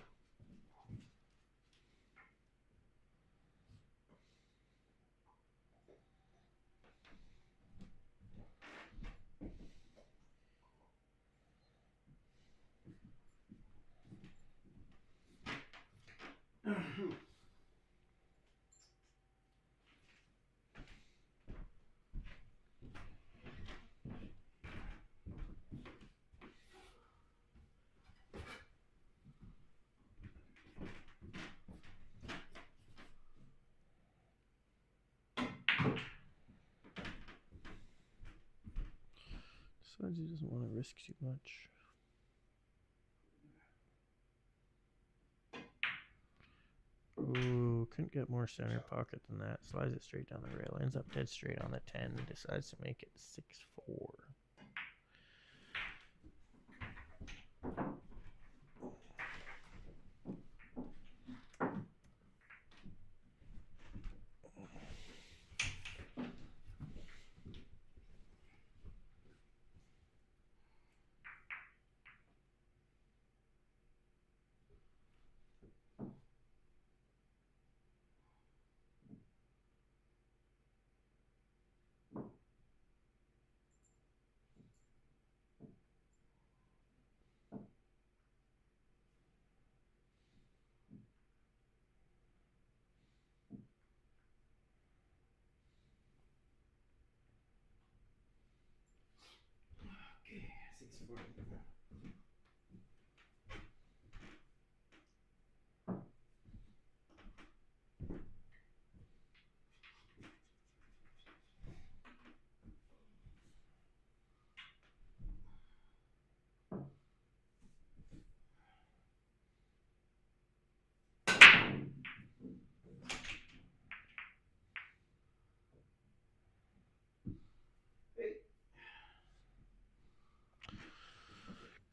Decides he doesn't want to risk too much. Ooh, couldn't get more center pocket than that. Slides it straight down the rail. Ends up dead straight on the 10. Decides to make it 6-4. Okay, 6-4.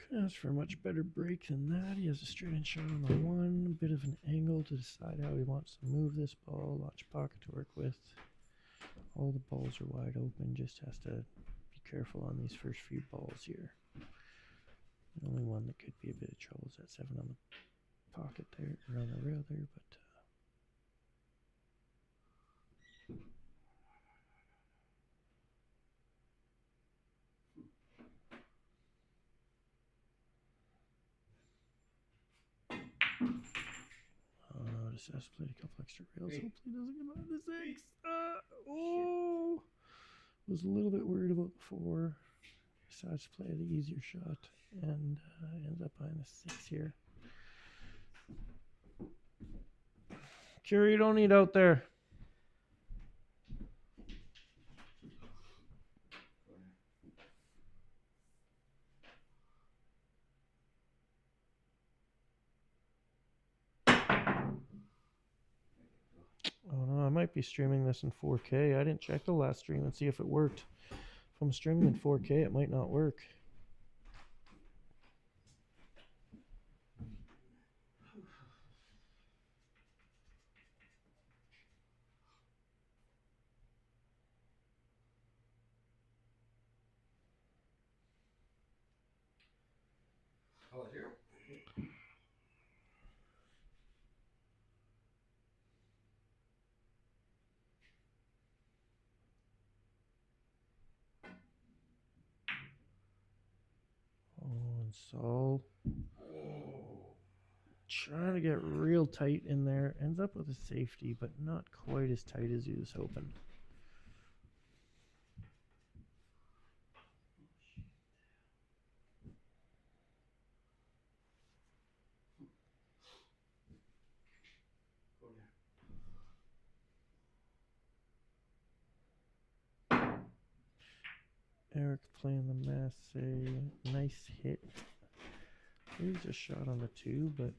Couldn't ask for a much better break than that. He has a straight in shot on the 1. A bit of an angle to decide how he wants to move this ball. Lots of pocket to work with. All the balls are wide open. Just has to be careful on these first few balls here. The only one that could be a bit of trouble is that 7 on the pocket there, or on the rail there, but just has to play a couple extra rails. Hopefully he doesn't get out of the 6. Oh! Was a little bit worried about the 4. Decides to play the easier shot and ends up behind the 6 here. Cure, you don't need out there. Oh no, I might be streaming this in 4K. I didn't check the last stream and see if it worked. If I'm streaming in 4K, it might not work. Oh, here. Oh, and so trying to get real tight in there. Ends up with a safety, but not quite as tight as he was hoping. Eric playing the Massey. Nice hit. He just shot on the 2, but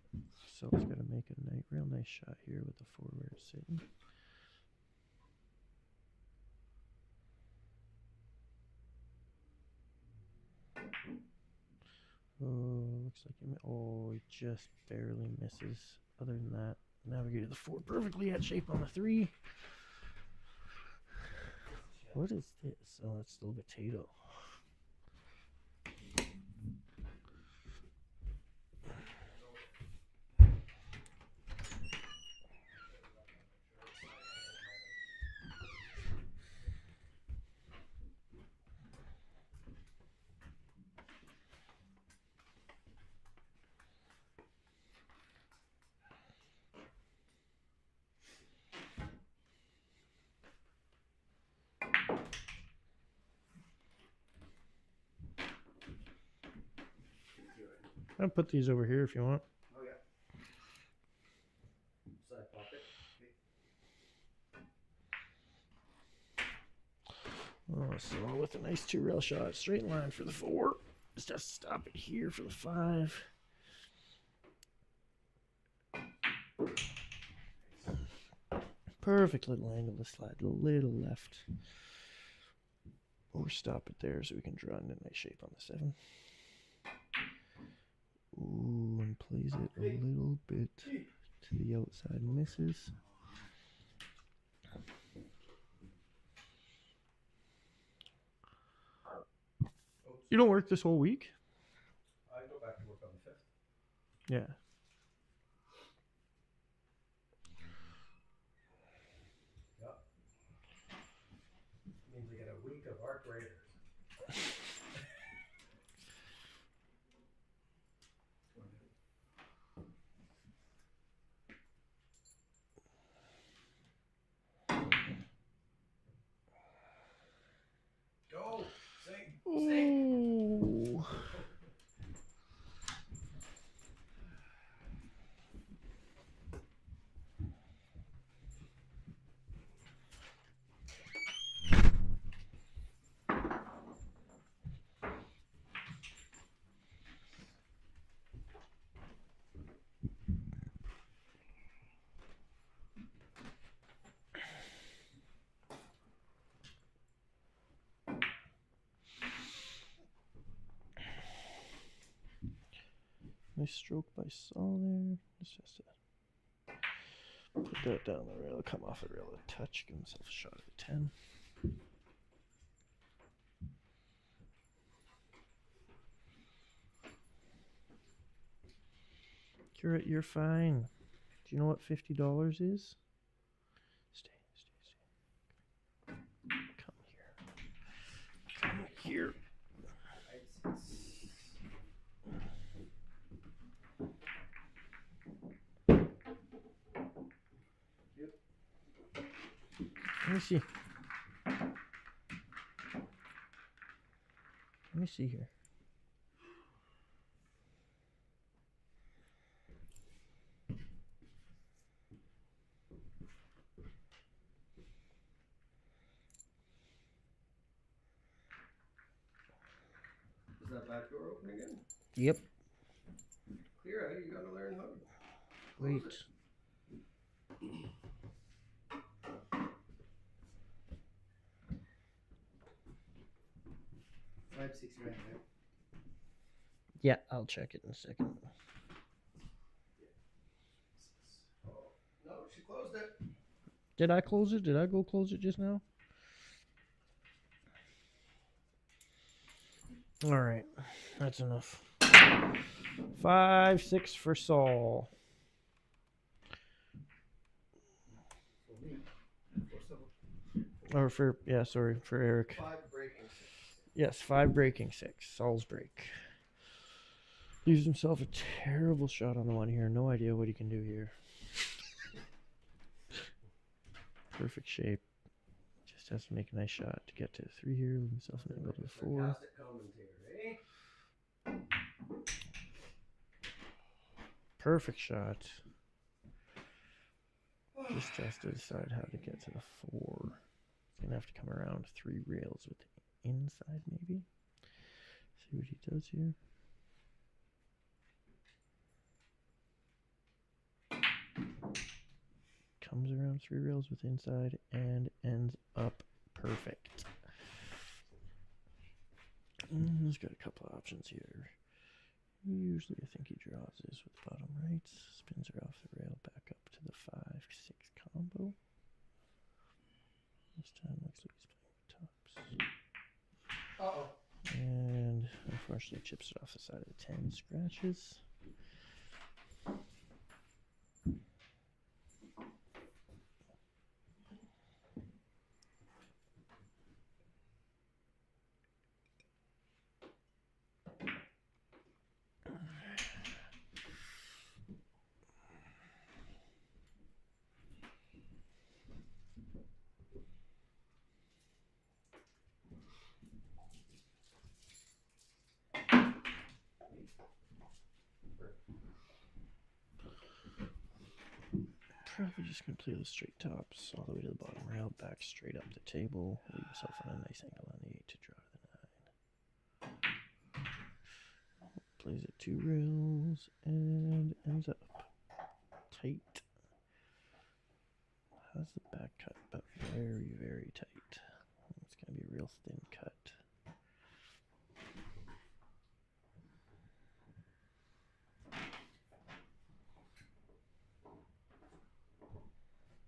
Sel's got to make a real nice shot here with the forward sitting. Oh, looks like he just barely misses. Other than that, navigated the 4 perfectly at shape on the 3. What is this? Oh, it's still potato. I'll put these over here if you want. Oh, yeah. Side pocket. Oh, so with a nice 2-rail shot, straight line for the 4. Just have to stop it here for the 5. Perfect little angle to slide a little left. Or stop it there so we can draw into nice shape on the 7. Ooh, and plays it a little bit to the outside. Misses. You don't work this whole week? I go back to work on the 5th. Yeah. Yep. Means we get a week of Arc Raiders. Go! Sing! Sing! Ooh. Nice stroke by Saul there. Just put that down the rail, come off the rail a touch, give himself a shot at the 10. Curate, you're fine. Do you know what $50 is? Stay. Come here. Come here. Let me see. Let me see here. door open again? Yep. Clear, you gotta learn how to Wait. close it. 5-6 grand, right? Yeah, I'll check it in a second. Oh, no, she closed it. Did I close it? Did I go close it just now? All right, that's enough. 5-6 for Saul. For me. For someone. Or for for Eric. 5 breaking 6. Yes, 5 breaking 6. Saul's break. Leaves himself a terrible shot on the one here. No idea what he can do here. Perfect shape. Just has to make a nice shot to get to 3 here. Leave himself an angle to the 4. Sarcastic commentator, eh? Perfect shot. Just has to decide how to get to the 4. He's gonna have to come around 3 rails with the inside, maybe. See what he does here. Comes around 3 rails with inside and ends up perfect. He's got a couple of options here. Usually I think he draws this with bottom right, spins her off the rail, back up to the 5-6 combo. This time looks like he's playing with tops. Uh-oh. And unfortunately chips it off the side of the 10, scratches. Probably just gonna play the straight tops all the way to the bottom rail, back straight up the table, leave himself on a nice angle on the 8 to draw the 9. Plays it 2 rails and ends up tight. Has the back cut, but very, very tight. It's gonna be a real thin cut.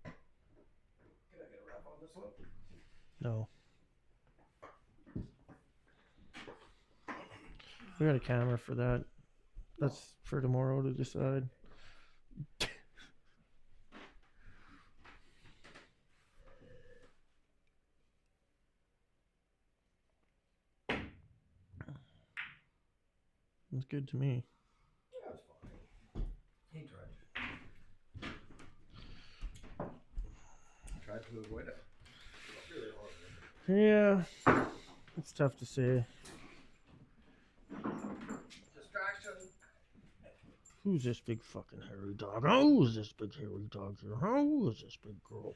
Can I get a wrap on this one? No. We got a camera for that. That's for tomorrow to decide. It's good to me. Yeah, it's fine. He tried. Tried to avoid it. It's really hard. Yeah, it's tough to say. Distraction. Who's this big fucking hairy dog? Oh, who's this big hairy dog here? Who is this big girl?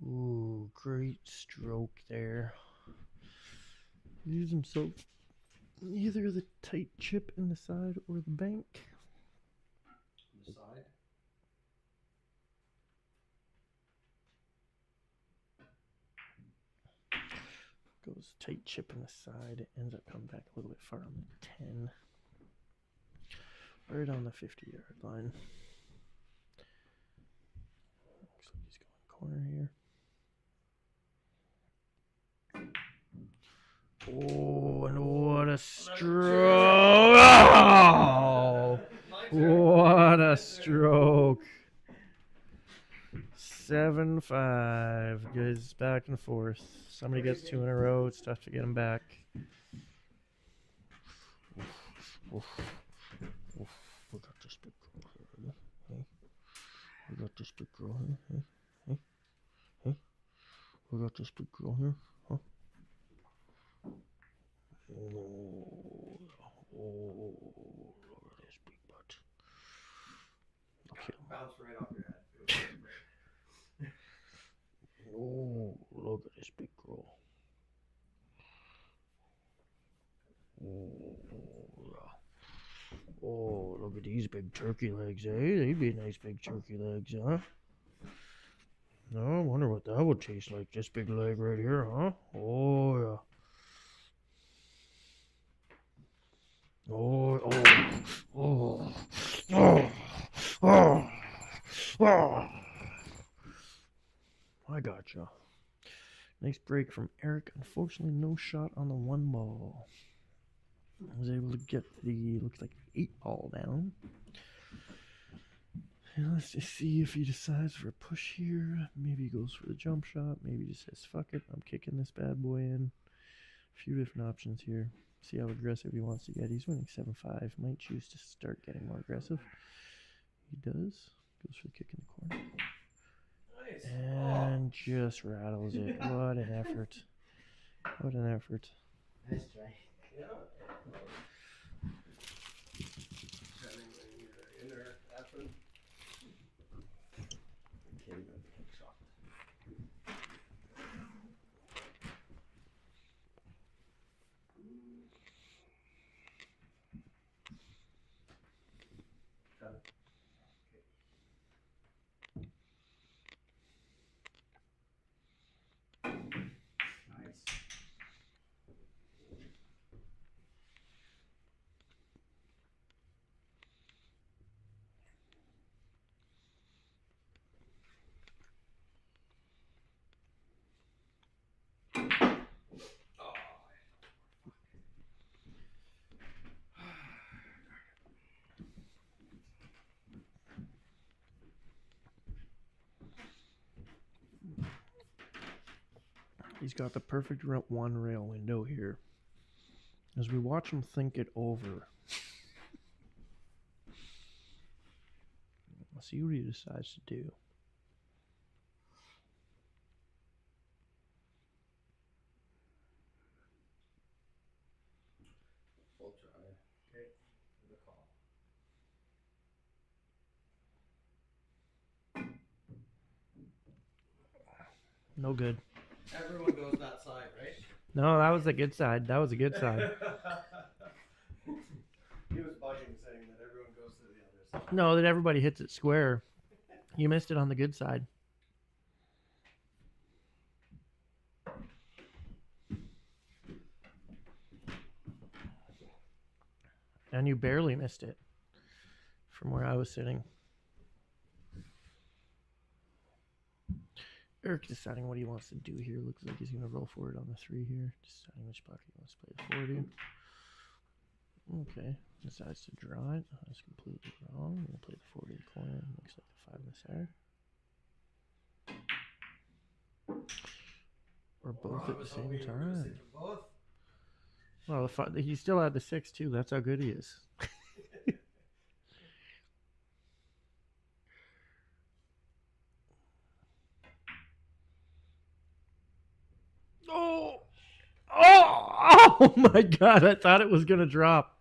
Ooh, great stroke there. Use himself either the tight chip in the side or the bank. The side. Goes tight chip in the side, ends up coming back a little bit far on the 10. Right on the 50-yard line. Looks like he's going corner here. Oh, and what a stroke! Oh, what a stroke! 7-5. Goes back and forth. Somebody gets 2 in a row. It's tough to get them back. Oof. Oof. We got this big girl here. Hey. We got this big girl here. Hey. Hey. Hey. We got this big girl here. Huh? Oh, look at this big butt. Look at him. Bounced right off your head. Oh, look at this big Oh, look at these big turkey legs, eh? They'd be nice big turkey legs, huh? No, I wonder what that would taste like. This big leg right here, huh? Oh, yeah. Oh, oh, oh, oh, oh. I gotcha. Nice break from Eric. Unfortunately, no shot on the 1 ball. I was able to get the, looks like 8 ball down. And let's just see if he decides for a push here. Maybe he goes for the jump shot. Maybe he just says, fuck it, I'm kicking this bad boy in. A few different options here. See how aggressive he wants to get. He's winning 7-5. Might choose to start getting more aggressive. He does. Goes for the kick in the corner. Nice. And just rattles it. What an effort. What an effort. Nice try. Yeah. Depending on your inner effort. Okay, we're gonna take a shot. Got it. Nice. He's got the perfect 1 rail window here. As we watch him think it over. Let's see what he decides to do. Full try. Okay, the call. No good. Everyone goes that side, right? No, that was a good side. That was a good side. He was bugging saying that everyone goes to the other side. No, that everybody hits it square. You missed it on the good side. And you barely missed it from where I was sitting. Eric deciding what he wants to do here. Looks like he's going to roll forward on the 3 here. Deciding which pocket he wants to play the 40. Okay. Decides to draw it. That's completely wrong. I'm going to play the 40 in the corner. Looks like the 5 in the center. Or both at the same time. Both. Well, he still had the 6 too. That's how good he is. Oh my God. I thought it was going to drop.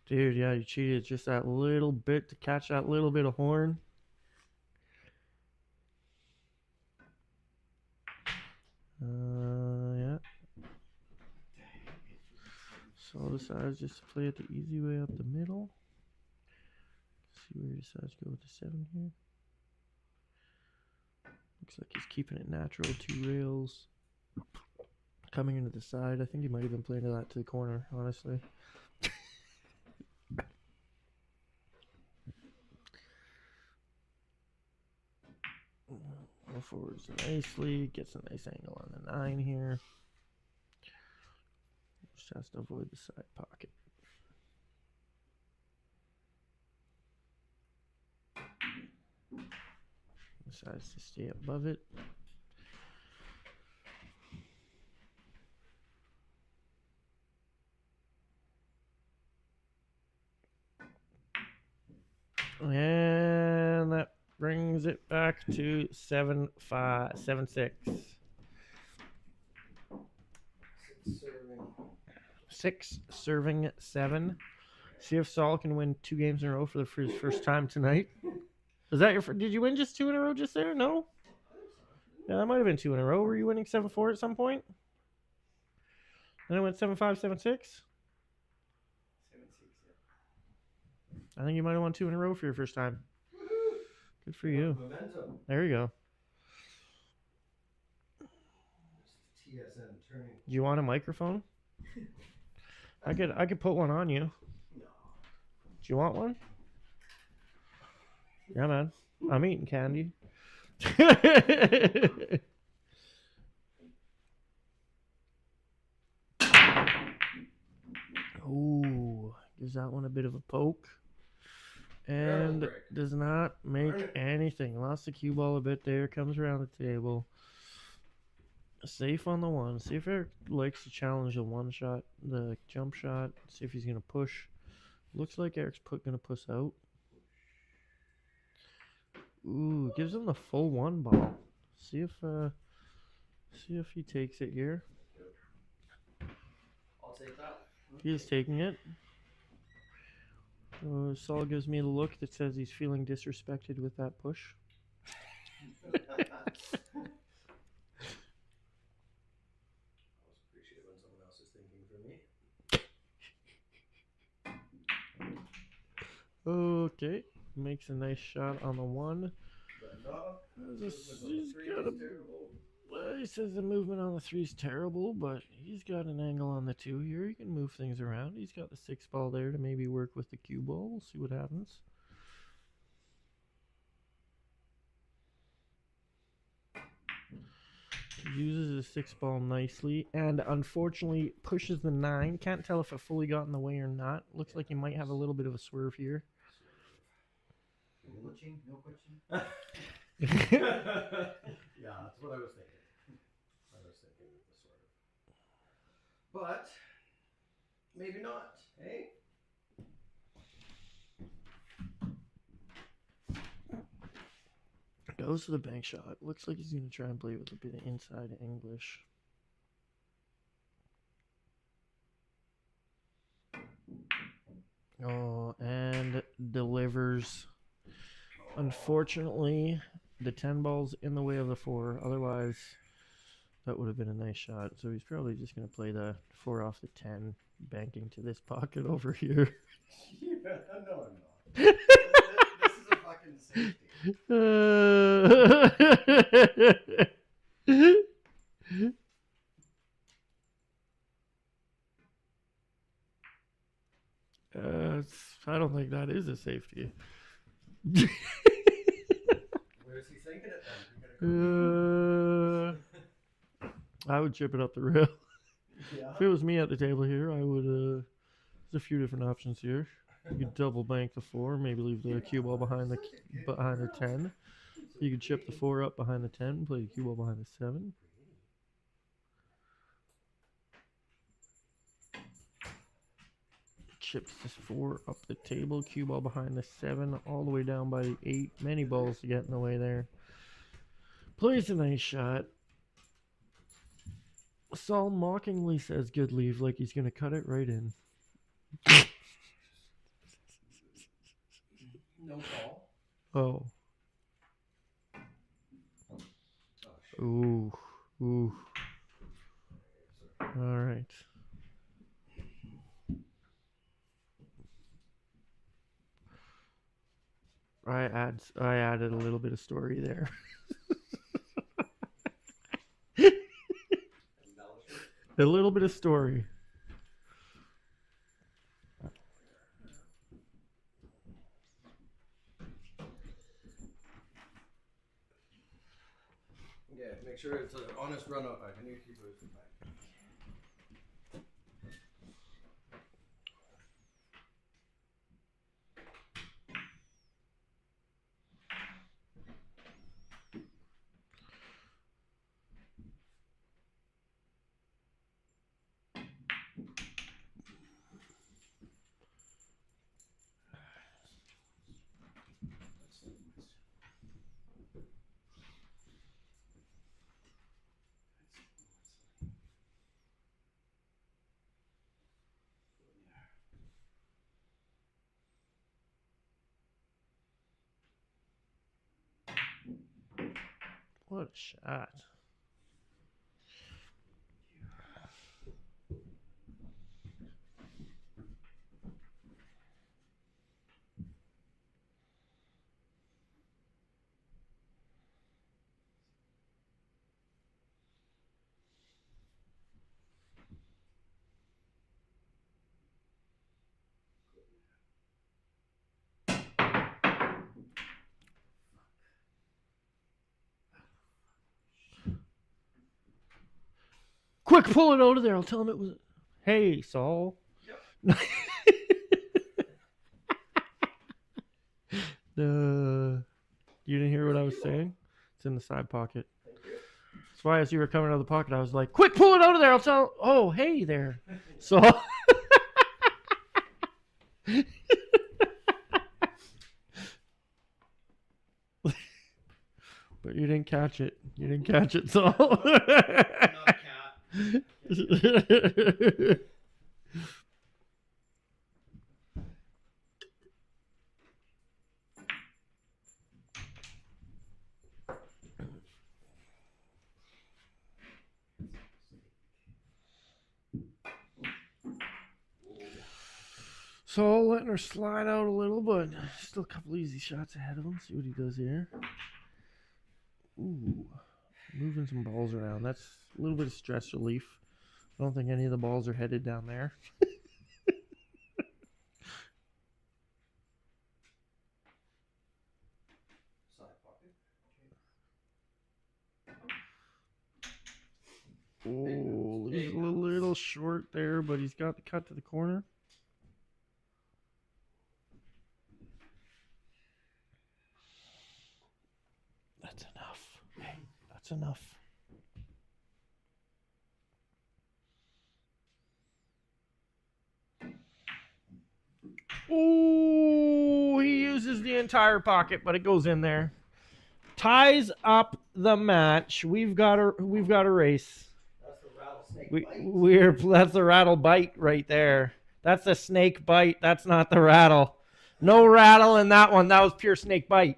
Dude, yeah, you cheated just that little bit to catch that little bit of horn. Yeah. So decides just to play it the easy way up the middle. See where he decides to go with the 7 here. Looks like he's keeping it natural. 2 rails. Coming into the side. I think he might have been playing that to the corner, honestly. Go forwards nicely. Gets a nice angle on the 9 here. Just has to avoid the side pocket. Decides to stay above it. And that brings it back to 7-5, 7-6. 6 serving 7. See if Saul can win 2 games in a row for his first time tonight. Was that your? Did you win just 2 in a row just there? No. Yeah, that might have been 2 in a row. Were you winning 7-4 at some point? Then I went 7-5, 7-6. 7-6, yeah. I think you might have won 2 in a row for your first time. Woohoo! Good for you. Momentum. There you go. TSN turning. Do you want a microphone? I could put one on you. No. Do you want one? Yeah, man. I'm eating candy. Ooh, gives that one a bit of a poke. And does not make anything. Lost the cue ball a bit there. Comes around the table. Safe on the one. See if Eric likes to challenge the one shot, the jump shot. See if he's going to push. Looks like Eric's going to push out. Ooh, gives him the full one ball. See if he takes it here. I'll take that. He is taking it. Saul gives me the look that says he's feeling disrespected with that push. I always appreciate when someone else is thinking for me. Okay, makes a nice shot on the one. He says the movement on the 3 is terrible, but he's got an angle on the 2 here. He can move things around. He's got the 6 ball there to maybe work with the cue ball. We'll see what happens. Uses the 6 ball nicely, and unfortunately pushes the 9. Can't tell if it fully got in the way or not. Looks like he might have a little bit of a swerve here. No coaching, no coaching. Yeah, that's what I was thinking. The sort of. But maybe not, eh? Goes to the bank shot. Looks like he's going to try and play with a bit of inside English. Oh, and delivers. Unfortunately, the 10 ball's in the way of the 4. Otherwise, that would have been a nice shot. So he's probably just going to play the 4 off the 10, banking to this pocket over here. Yeah, no, I'm not. This is a fucking safety. I don't think that is a safety. Where's he thinking it then? I would chip it up the rail. Yeah. If it was me at the table here, I would. There's a few different options here. You could double bank the 4, maybe leave the cue ball behind the 10. You could chip the 4 up behind the 10, play the cue ball behind the 7. Chips this 4 up the table, cue ball behind the 7, all the way down by the 8. Many balls to get in the way there. Plays a nice shot. Saul mockingly says good leave, like he's going to cut it right in. No call. Oh. Ooh. Ooh. All right. I added a little bit of story there. A little bit of story. Yeah, make sure it's an honest run up. I need to keep losing back. What a shot. quick, pull it out of there. I'll tell him it was. Hey, Saul. Yep. You didn't hear what I was saying? It's in the side pocket. Thank you. That's why as you were coming out of the pocket, I was like, quick, pull it out of there. I'll tell. Oh, hey there. So. But you didn't catch it. You didn't catch it, so. I'm not a cat. So letting her slide out a little, but still a couple easy shots ahead of him. See what he does here. Ooh, moving some balls around. That's a little bit of stress relief. I don't think any of the balls are headed down there. Side pocket. Oh, he's a little short there, but he's got the cut to the corner. That's enough. Hey, that's enough. Oh, he uses the entire pocket, but it goes in there. Ties up the match. We've got a race. That's the rattlesnake bite. That's the rattle bite right there. That's a snake bite. That's not the rattle. No rattle in that one. That was pure snake bite.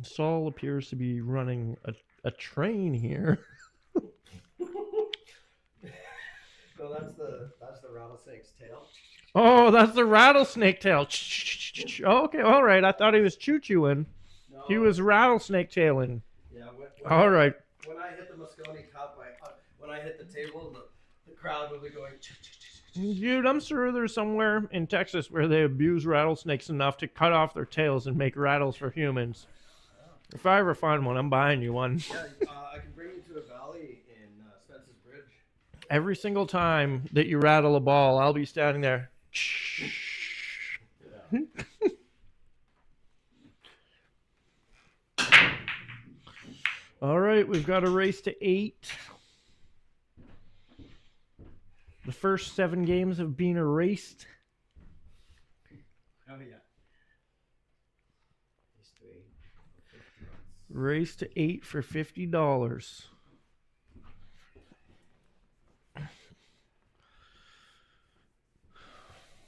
Saul appears to be running a train here. No, that's the rattlesnake's tail. Oh, that's the rattlesnake tail. Okay, all right. I thought he was choo-chooing. No, He was rattlesnake tailing. Yeah. All right. When I hit the Moscone Cup, when I hit the table, the crowd will be going. Dude, I'm sure there's somewhere in Texas where they abuse rattlesnakes enough to cut off their tails and make rattles for humans. If I ever find one, I'm buying you one. Yeah, I can bring you to a valley in Spence's Bridge. Every single time that you rattle a ball, I'll be standing there. Yeah. All right, we've got a race to 8. The first 7 games have been erased. Oh yeah. Race to 8 for $50.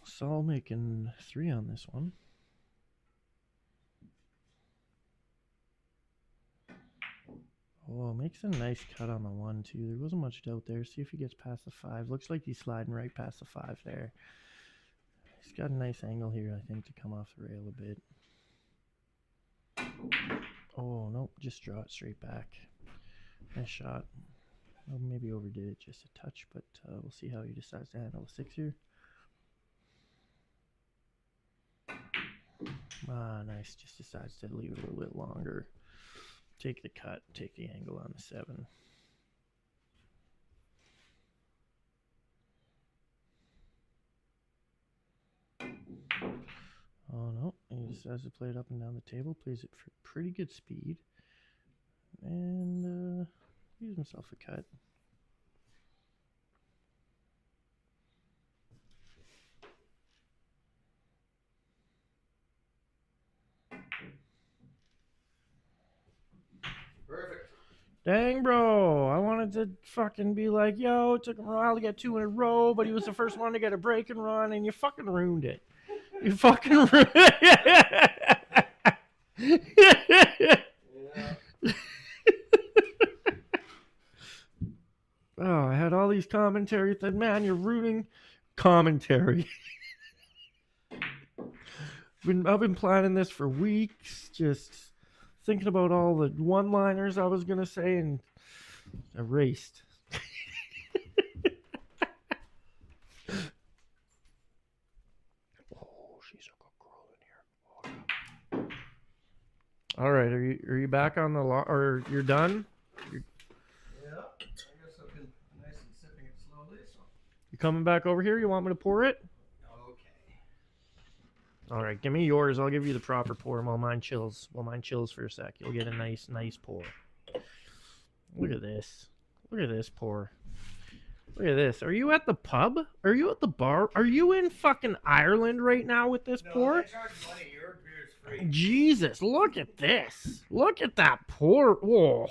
Saul making 3 on this one. Oh, makes a nice cut on the 1 too. There wasn't much doubt there. See if he gets past the 5. Looks like he's sliding right past the 5 there. He's got a nice angle here, I think, to come off the rail a bit. Oh, nope, just draw it straight back. Nice shot. Well, maybe overdid it just a touch, but we'll see how he decides to handle the 6 here. Ah, nice. Just decides to leave it a little bit longer. Take the cut, take the angle on the 7. Oh no, he decides to play it up and down the table, plays it for pretty good speed, and gives himself a cut. Perfect. Dang, bro. I wanted to fucking be like, yo, it took him a while to get 2 in a row, but he was the first one to get a break and run, and you fucking ruined it. You fucking ruined it. Yeah. Oh, I had all these commentaries that, man, you're ruining commentary. I've been planning this for weeks, just thinking about all the one-liners I was going to say, and Erased. Oh, she's a good girl in here. All right, are you back on the or you're done? Yeah, I guess I've been nice and sipping it slowly. So. You coming back over here? You want me to pour it? Okay. All right, give me yours. I'll give you the proper pour while mine chills. While mine chills for a sec, you'll get a nice pour. Look at this. Look at this pour. Look at this. Are you at the pub? Are you at the bar? Are you in fucking Ireland right now with this pour? They charge money. Your beer's free. Jesus, look at this. Look at that pour. Whoa.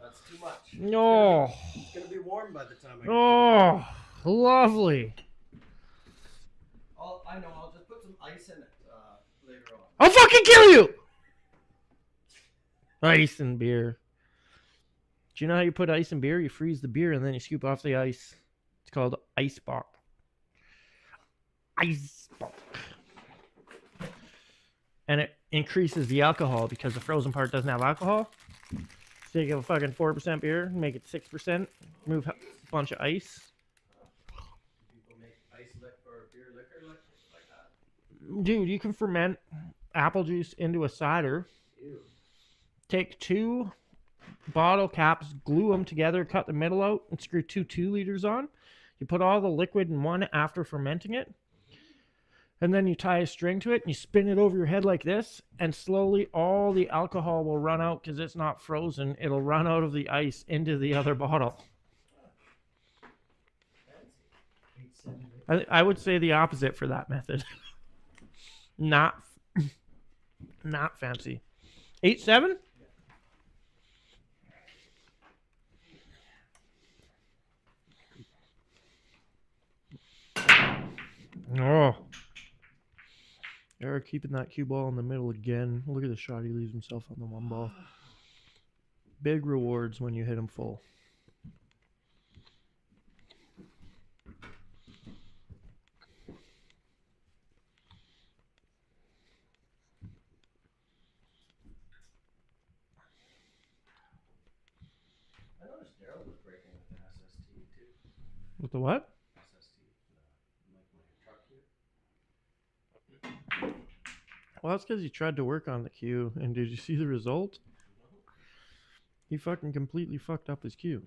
That's too much. No. It's gonna be warm by the time I get Oh, lovely. I know. I'll just put some ice in it later on. I'll fucking kill you. Ice and beer. Do you know how you put ice in beer? You freeze the beer and then you scoop off the ice. It's called ice box. Ice box. And it increases the alcohol because the frozen part doesn't have alcohol. So you get a fucking 4% beer, make it 6%, move a bunch of ice. People make ice or beer liquor like that. Dude, you can ferment apple juice into a cider. Ew. Take 2 bottle caps, glue them together, cut the middle out, and screw 2 2-liters on. You put all the liquid in one after fermenting it. And then you tie a string to it and you spin it over your head like this, and slowly all the alcohol will run out because it's not frozen. It'll run out of the ice into the other bottle. I would say the opposite for that method. Not fancy. 8.7? Oh. Eric keeping that cue ball in the middle again. Look at the shot he leaves himself on the one ball. Big rewards when you hit him full. I noticed Daryl was breaking with the SST too. With the what? SST, like my truck here. Well, that's because he tried to work on the cue, and did you see the result? He fucking completely fucked up his cue.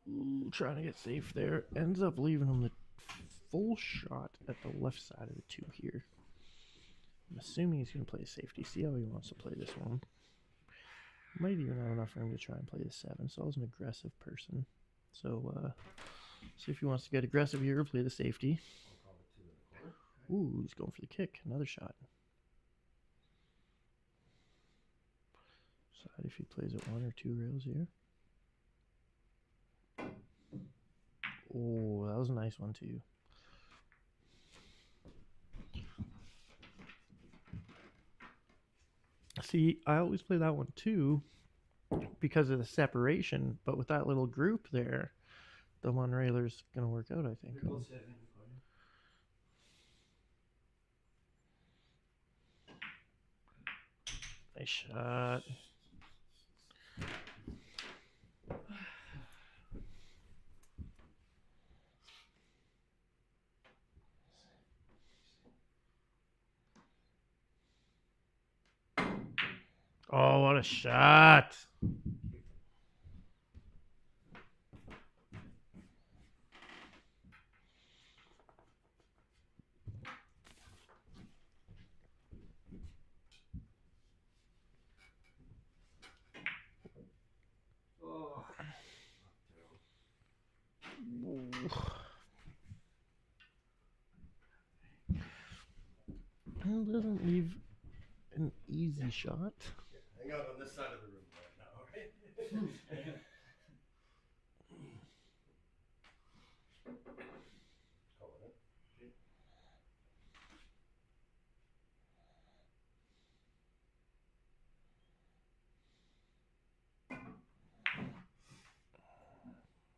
Ooh, trying to get safe there. Ends up leaving him the full shot at the left side of the 2 here. I'm assuming he's going to play safety. See how he wants to play this one. Might even have enough for him to try and play the 7. So I was an aggressive person. So, see if he wants to get aggressive here or play the safety. Ooh, he's going for the kick. Another shot. Decide if he plays it 1 or 2 rails here. Oh, that was a nice one too. See, I always play that one too because of the separation, but with that little group there, the one railer's going to work out, I think. Nice shot. Oh, what a shot. It doesn't leave an easy shot. Hang out on this side of the room right now, right?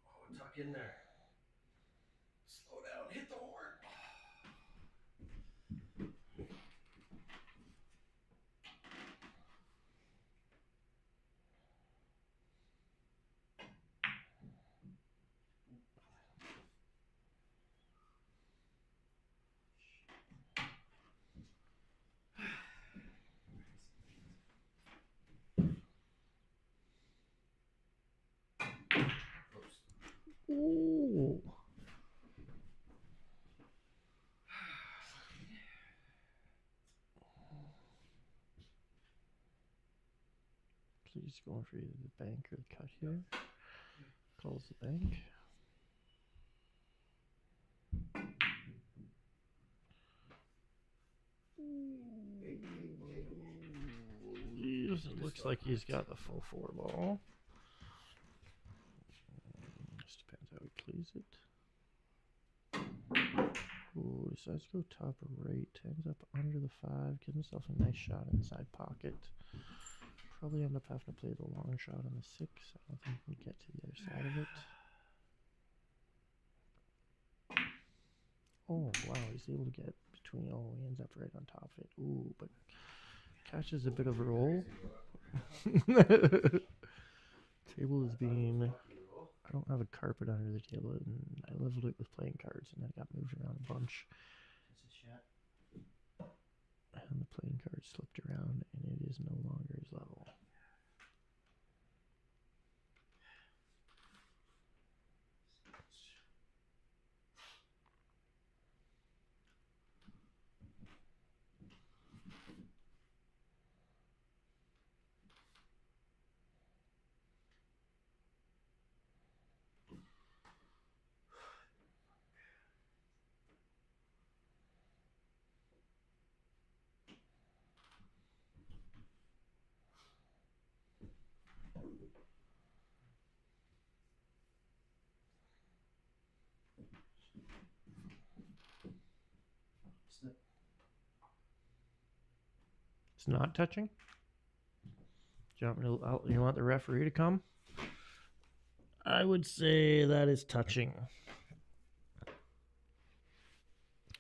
Oh, tuck in there. Slow down. Hit the horn. Ooh. Please going for either the bank or the cut here. Calls the bank. It looks like he's got the full 4 ball. Just depends how he plays it. Ooh, decides to go top right, ends up under the 5, gives himself a nice shot inside pocket. Probably end up having to play the long shot on the 6. I don't think we can get to the other side of it. Oh, wow, he's able to get between. Oh, he ends up right on top of it. Ooh, but catches a bit of a roll. Table is being. I don't have a carpet under the table, and I leveled it with playing cards, and then it got moved around a bunch. And the playing card slipped around, and it is no longer as level. It's not touching? Do you want me to, you want the referee to come? I would say that is touching.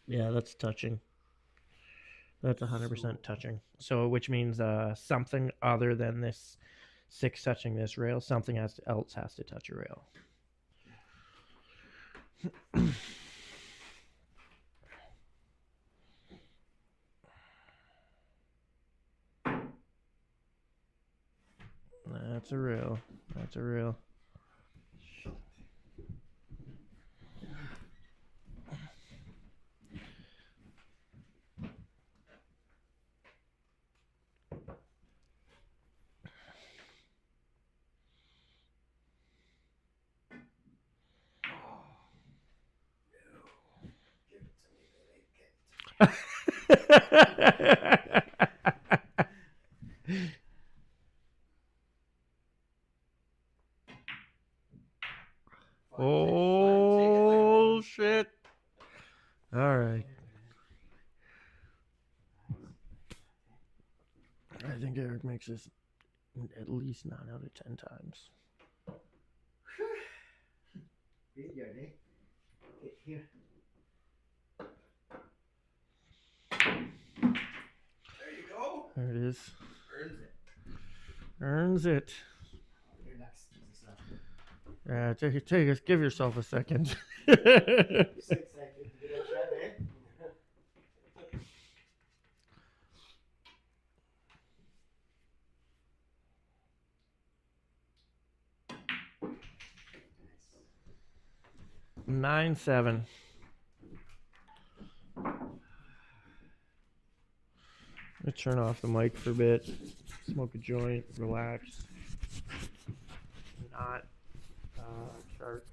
Yeah, that's touching. That's 100% touching. So, which means something other than this 6 touching this rail, something else has to touch a rail. That's a rail. That's a rail. Oh shit. All right. I think Eric makes this at least 9 out of 10 times. Here. There you go. There it is. Earns it. Earns it. You're next. Yeah, take us. Give yourself a second. You're so excited to get a shot, eh? Nice. 9-7. I'm gonna turn off the mic for a bit, smoke a joint, relax. Not chart.